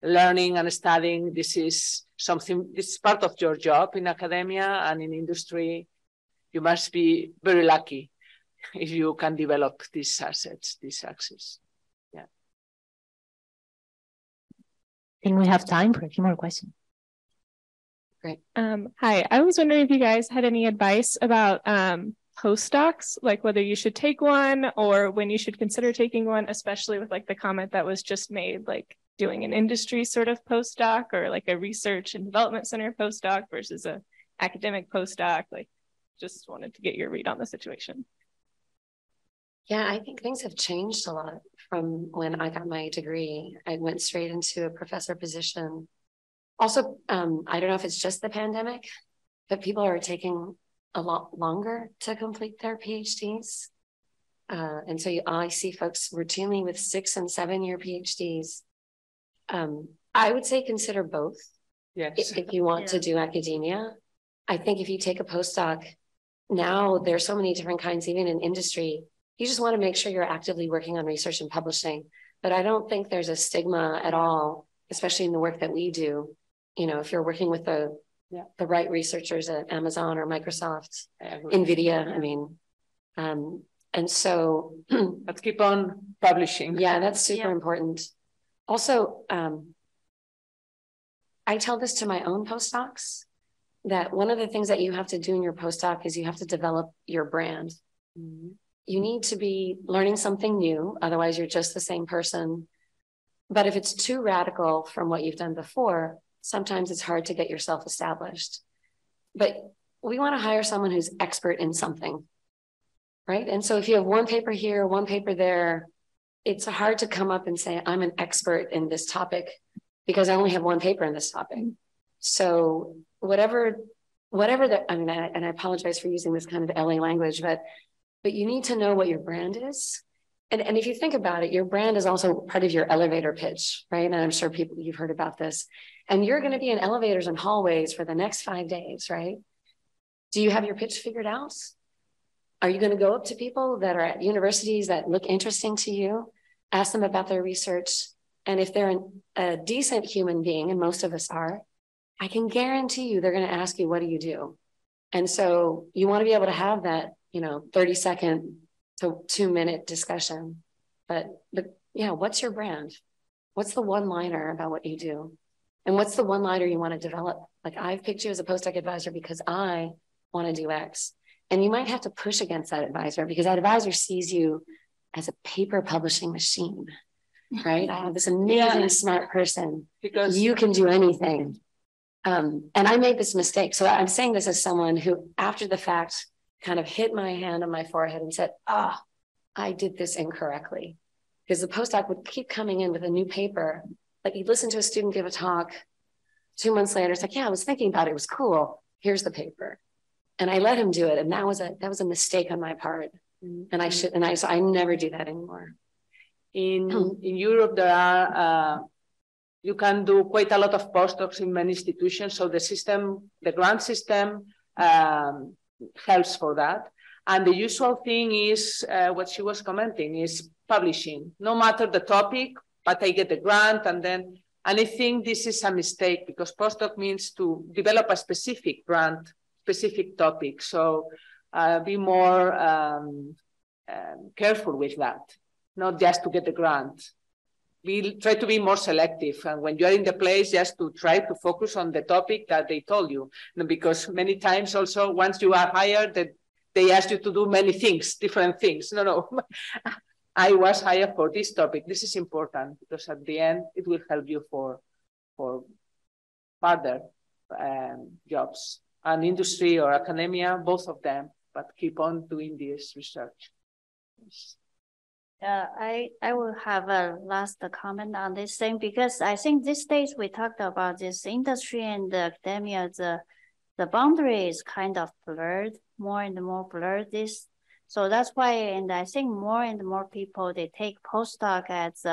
learning and studying, this is part of your job in academia and in industry. You must be very lucky if you can develop these assets, these access. Yeah. I think we have time for a few more questions. Great. Hi, I was wondering if you guys had any advice about postdocs, like whether you should take one or when you should consider taking one, especially with like the comment that was just made, like doing an industry sort of postdoc or like a research and development center postdoc versus a academic postdoc. Like, just wanted to get your read on the situation. Yeah, I think things have changed a lot from when I got my degree. I went straight into a professor position. Also, I don't know if it's just the pandemic, but people are taking a lot longer to complete their PhDs. And so I see folks routinely with 6 and 7 year PhDs. I would say consider both. Yes. If you want to do academia. I think if you take a postdoc, now there's so many different kinds, even in industry. You just want to make sure you're actively working on research and publishing. but I don't think there's a stigma at all, especially in the work that we do. You know, if you're working with the right researchers at Amazon or Microsoft, NVIDIA, I mean, and so let's keep on publishing. Yeah, that's super important. Also, I tell this to my own postdocs, that one of the things that you have to do in your postdoc is you have to develop your brand. Mm-hmm. You need to be learning something new, otherwise you're just the same person. But if it's too radical from what you've done before, sometimes it's hard to get yourself established. But we want to hire someone who's expert in something, right? And so if you have one paper here, one paper there, it's hard to come up and say, I'm an expert in this topic because I only have one paper in this topic. So whatever that, I mean, and I apologize for using this kind of LA language, but you need to know what your brand is. And if you think about it, your brand is also part of your elevator pitch, right? And I'm sure you've heard about this. And you're going to be in elevators and hallways for the next 5 days, right? Do you have your pitch figured out? Are you going to go up to people that are at universities that look interesting to you, ask them about their research? And if they're a decent human being, and most of us are, I can guarantee you they're going to ask you, what do you do? And so you want to be able to have that, 30-second to 2-minute discussion. But yeah, what's your brand? What's the one-liner about what you do? And what's the one-liner you want to develop? Like, I've picked you as a postdoc advisor because I want to do X. And you might have to push against that advisor because that advisor sees you as a paper publishing machine, right? I have this amazing smart person because you can do anything. And I made this mistake. So I'm saying this as someone who, after the fact, kind of hit my hand on my forehead and said, I did this incorrectly. Because the postdoc would keep coming in with a new paper. Like, he'd listen to a student give a talk. 2 months later, it's like, yeah, I was thinking about it. It was cool. Here's the paper. And I let him do it. And that was a mistake on my part. And so I never do that anymore. In Europe, there are, you can do quite a lot of postdocs in many institutions. So the grant system helps for that. And the usual thing is what she was commenting is publishing, no matter the topic, but I get the grant and I think this is a mistake because postdoc means to develop a specific grant, specific topic. So be more careful with that, not just to get the grant. Try to be more selective. And when you're in the place, just to try to focus on the topic that they told you. Because many times also, once you are hired, they ask you to do many things, different things. No. I was hired for this topic. This is important because at the end, it will help you for further jobs. And industry or academia, both of them, but keep on doing this research. I will have a last comment on this thing because I think these days we talked about this industry and the academia, the boundary is kind of blurred, more and more blurred. So that's why, and I think more and more people, they take postdoc as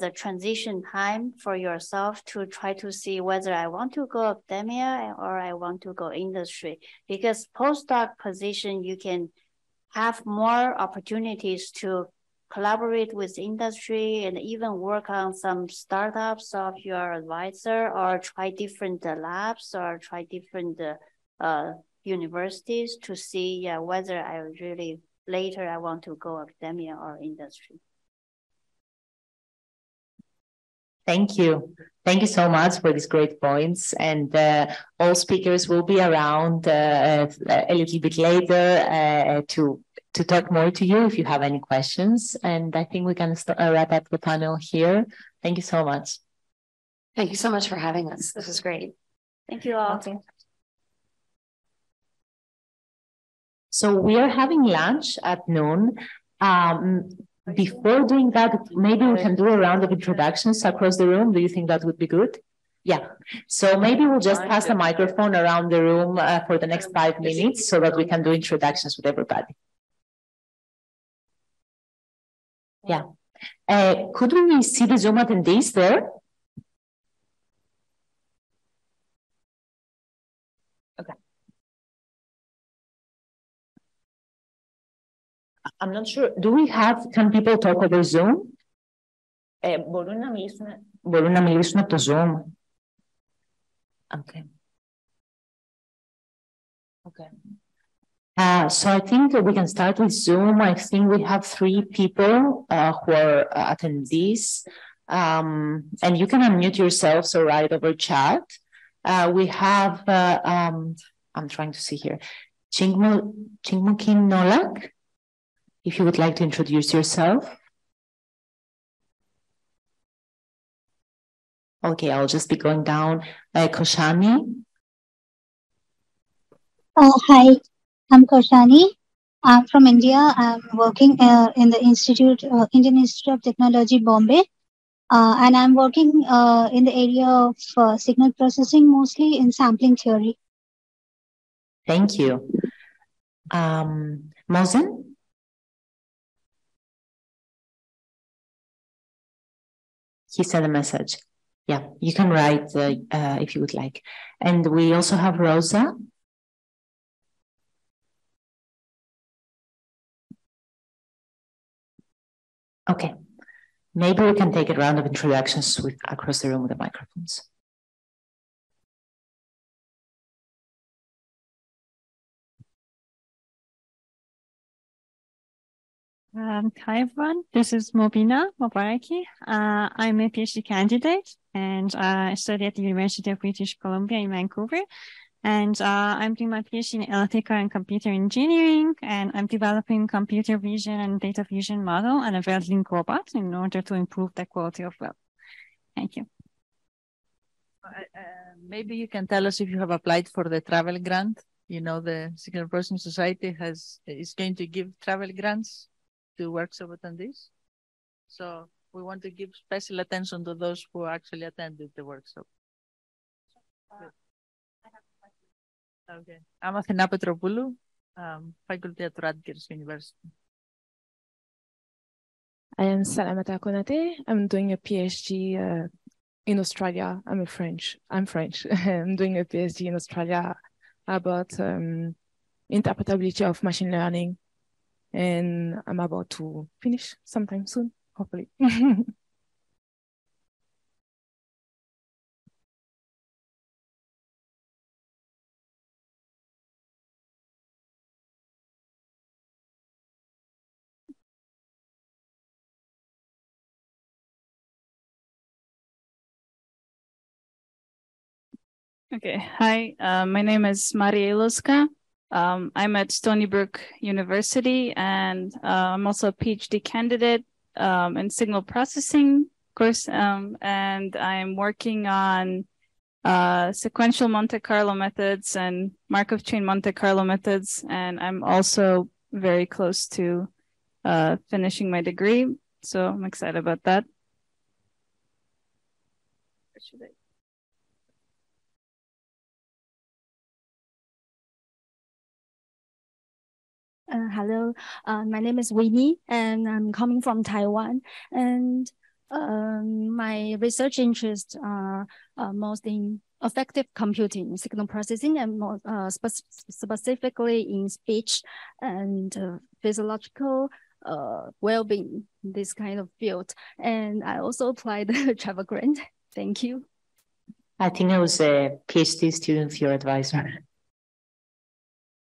a transition time for yourself to try to see whether I want to go academia or I want to go industry. Because postdoc position, you can have more opportunities to collaborate with industry and even work on some startups of your advisor or try different labs or try different universities to see whether I really later I want to go academia or industry. Thank you. Thank you so much for these great points. And all speakers will be around a little bit later to talk more to you if you have any questions. And I think we can wrap up the panel here. Thank you so much. Thank you so much for having us. This was great. Thank you all. Okay. So we are having lunch at noon. Before doing that, maybe we can do a round of introductions across the room. Do you think that would be good? Yeah. So maybe we'll just pass the microphone around the room for the next 5 minutes so that we can do introductions with everybody. Yeah. Could we see the Zoom attendees there? Okay. I'm not sure. Can people talk over Zoom? Μπορούν να μιλήσουν από το Zoom. Okay. Okay. So I think we can start with Zoom. I think we have 3 people who are attendees. And you can unmute yourselves or write over chat. We have, I'm trying to see here, Chingmukin Nolak, if you would like to introduce yourself. Okay, I'll just be going down. Koshani. Hi, I'm Koshani. I'm from India. I'm working in the Indian Institute of Technology, Bombay. And I'm working in the area of signal processing, mostly in sampling theory. Thank you. Mohsen? He sent a message. Yeah, you can write if you would like. And we also have Rosa. Okay, maybe we can take a round of introductions across the room with the microphones. Hi everyone, this is Mobina Mobaraki. I'm a PhD candidate and I study at the University of British Columbia in Vancouver. And I'm doing my PhD in electrical and computer engineering, and I'm developing computer vision and data fusion model and a WeldLink robot in order to improve the quality of weld. Thank you. Maybe you can tell us if you have applied for the travel grant. You know, the Signal Processing Society is going to give travel grants to workshop attendees. So we want to give special attention to those who actually attended the workshop. Okay. I'm Athena Petropoulou, faculty at Rutgers University. I am Salamata Konate. I'm doing a PhD in Australia. I'm French. I'm doing a PhD in Australia about interpretability of machine learning. And I'm about to finish sometime soon, hopefully. Okay, hi, my name is Maria Iluska. I'm at Stony Brook University and I'm also a PhD candidate in signal processing course. And I'm working on sequential Monte Carlo methods and Markov chain Monte Carlo methods. And I'm also very close to finishing my degree. So I'm excited about that. Hello, my name is Winnie, and I'm coming from Taiwan. And my research interests are most in effective computing, signal processing, and more specifically in speech and physiological well-being, this kind of field. And I also applied the travel grant. Thank you. I think I was a PhD student, your advisor.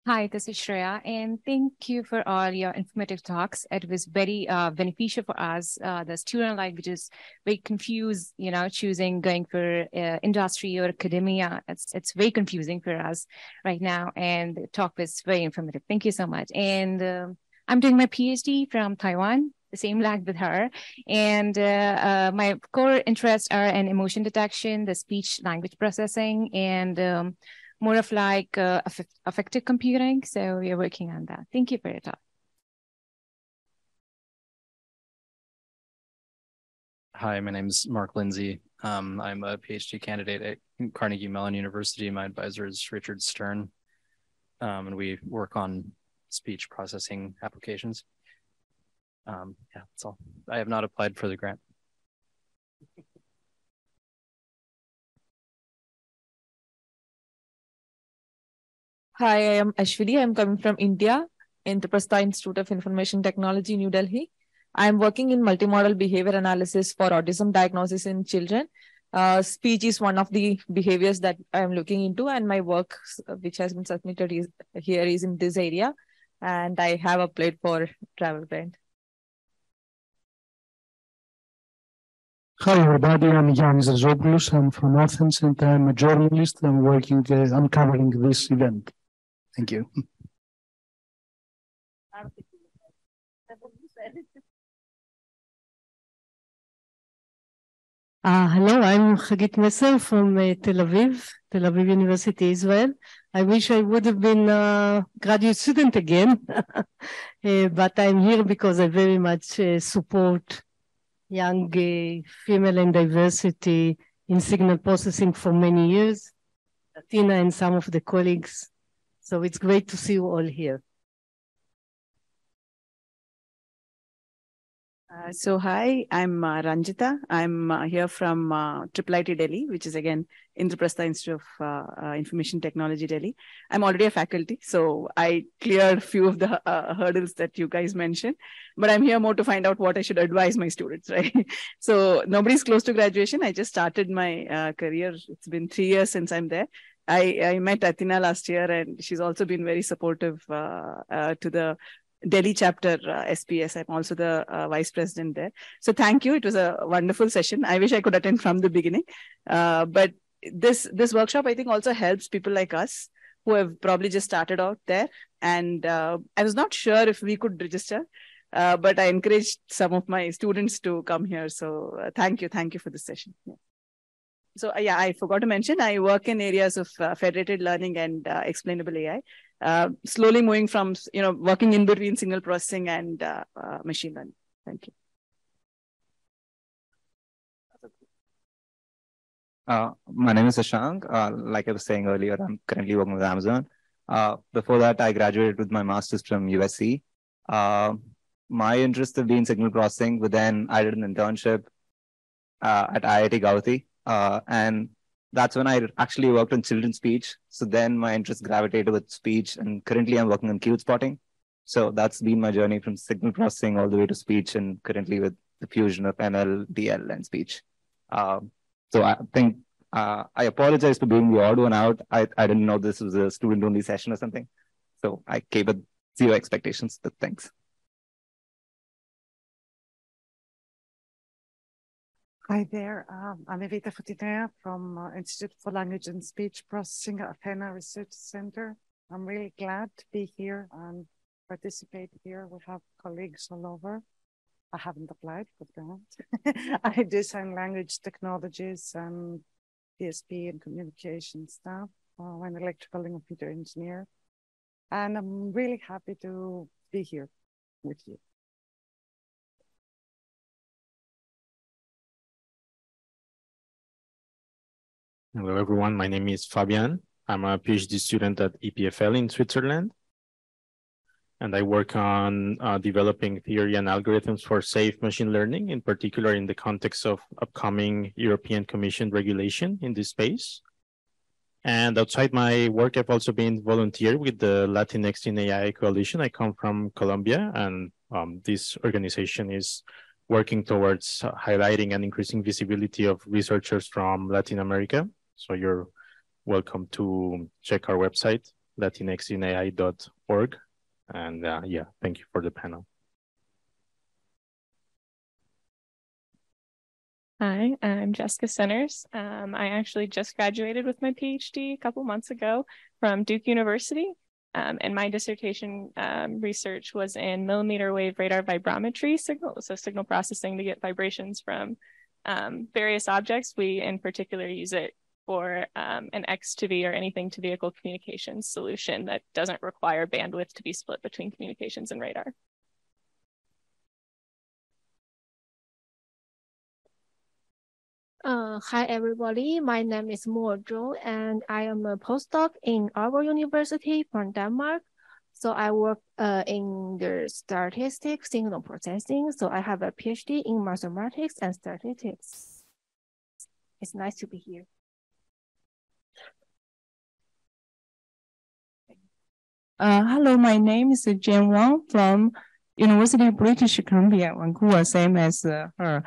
Hi, this is Shreya, and thank you for all your informative talks. It was very beneficial for us. The student life, which is very confused, you know, choosing going for industry or academia. It's very confusing for us right now, and the talk was very informative. Thank you so much. And I'm doing my PhD from Taiwan, the same lab with her. And my core interests are in emotion detection, the speech language processing, and more of like affective computing. So we are working on that. Thank you for your talk. Hi, my name is Mark Lindsay. I'm a PhD candidate at Carnegie Mellon University. My advisor is Richard Stern, and we work on speech processing applications. Yeah, that's all. I have not applied for the grant. Hi, I am Ashwini. I'm coming from India, Indraprastha Institute of Information Technology, New Delhi. I'm working in multimodal behavior analysis for autism diagnosis in children. Speech is one of the behaviors that I'm looking into, and my work, which has been submitted here, is in this area. And I have applied for travel grant. Hi, everybody. I'm Yannis Zopoulos. I'm from Athens, and I'm a journalist. I'm working, I'm covering this event. Thank you. Hello, I'm Hagit Messer from Tel Aviv University, Israel. I wish I would have been a graduate student again, but I'm here because I very much support young female and diversity in signal processing for many years, Latina and some of the colleagues. So it's great to see you all here. Hi, I'm Ranjita. I'm here from IIIT Delhi, which is again Indraprastha Institute of Information Technology Delhi. I'm already a faculty, so I cleared a few of the hurdles that you guys mentioned, but I'm here more to find out what I should advise my students, right? So nobody's close to graduation. I just started my career. It's been 3 years since I'm there. I met Athina last year, and she's also been very supportive to the Delhi chapter SPS. I'm also the vice president there. So thank you. It was a wonderful session. I wish I could attend from the beginning. But this workshop, I think, also helps people like us who have probably just started out there. And I was not sure if we could register, but I encouraged some of my students to come here. So thank you. Thank you for this session. Yeah. So yeah, I forgot to mention, I work in areas of federated learning and explainable AI. Slowly moving from, working in between signal processing and machine learning. Thank you. My name is Ashank. Like I was saying earlier, I'm currently working with Amazon. Before that, I graduated with my master's from USC. My interest have been signal processing, but then I did an internship at IIT Gauhati. And that's when I actually worked on children's speech. So then my interest gravitated with speech, and currently I'm working on cue spotting. So that's been my journey from signal processing all the way to speech, and currently with the fusion of ML, DL, and speech. So I think I apologize for being the odd one out. I didn't know this was a student-only session or something. So I came with zero expectations, but thanks. Hi there, I'm Evita Fotinea from Institute for Language and Speech Processing at Athena Research Center. I'm really glad to be here and participate here. We have colleagues all over. I haven't applied for that. I do sign language technologies and DSP and communication stuff. I'm an electrical and computer engineer. And I'm really happy to be here with you. Hello, everyone. My name is Fabian. I'm a PhD student at EPFL in Switzerland. And I work on developing theory and algorithms for safe machine learning, in particular in the context of upcoming European Commission regulation in this space. And outside my work, I've also been volunteer with the Latinx in AI Coalition. I come from Colombia, and this organization is working towards highlighting and increasing visibility of researchers from Latin America. So you're welcome to check our website, latinxinai.org. And yeah, thank you for the panel. Hi, I'm Jessica Centers. I actually just graduated with my PhD a couple months ago from Duke University. And my dissertation research was in millimeter wave radar vibrometry signal, so signal processing to get vibrations from various objects. We in particular use it for an X to V or anything to vehicle communications solution that doesn't require bandwidth to be split between communications and radar. Hi, everybody. My name is Mo Zhou, and I am a postdoc in Aalborg University from Denmark. So I work in the statistics signal processing. So I have a PhD in mathematics and statistics. It's nice to be here. Hello, my name is Jian Wang from University of British Columbia, Vancouver, same as her.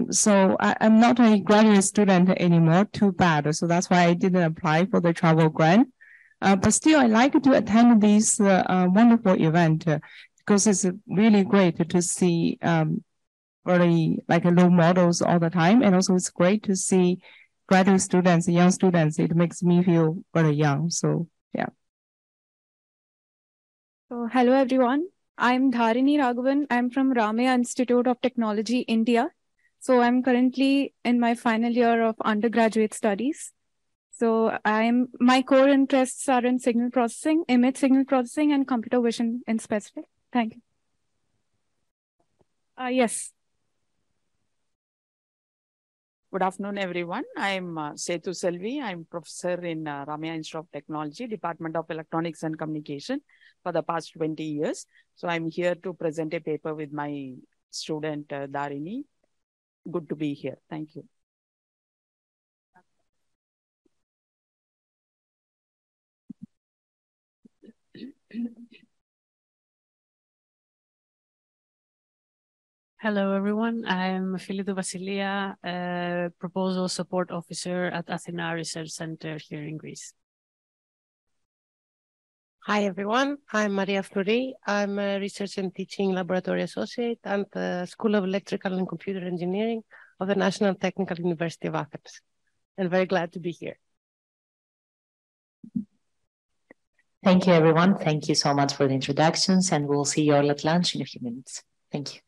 So I'm not a graduate student anymore, too bad. So that's why I didn't apply for the travel grant. But still, I like to attend this wonderful event because it's really great to see really like role models all the time. And also it's great to see graduate students, young students. It makes me feel very young. So yeah. So hello, everyone. I'm Dharini Raghavan. I'm from Ramaiah Institute of Technology, India. So I'm currently in my final year of undergraduate studies. So my core interests are in signal processing, image signal processing, and computer vision in specific. Thank you. Yes. Good afternoon, everyone. I'm Setu Selvi. I'm professor in Ramaiah Institute of Technology, Department of Electronics and Communication for the past 20 years. So I'm here to present a paper with my student, Dharini. Good to be here. Thank you. Hello, everyone. I'm Philippou Vasilia, Proposal Support Officer at Athena Research Center here in Greece. Hi, everyone. I'm Maria Flori. I'm a Research and Teaching Laboratory Associate at the School of Electrical and Computer Engineering of the National Technical University of Athens. And very glad to be here. Thank you, everyone. Thank you so much for the introductions, and we'll see you all at lunch in a few minutes. Thank you.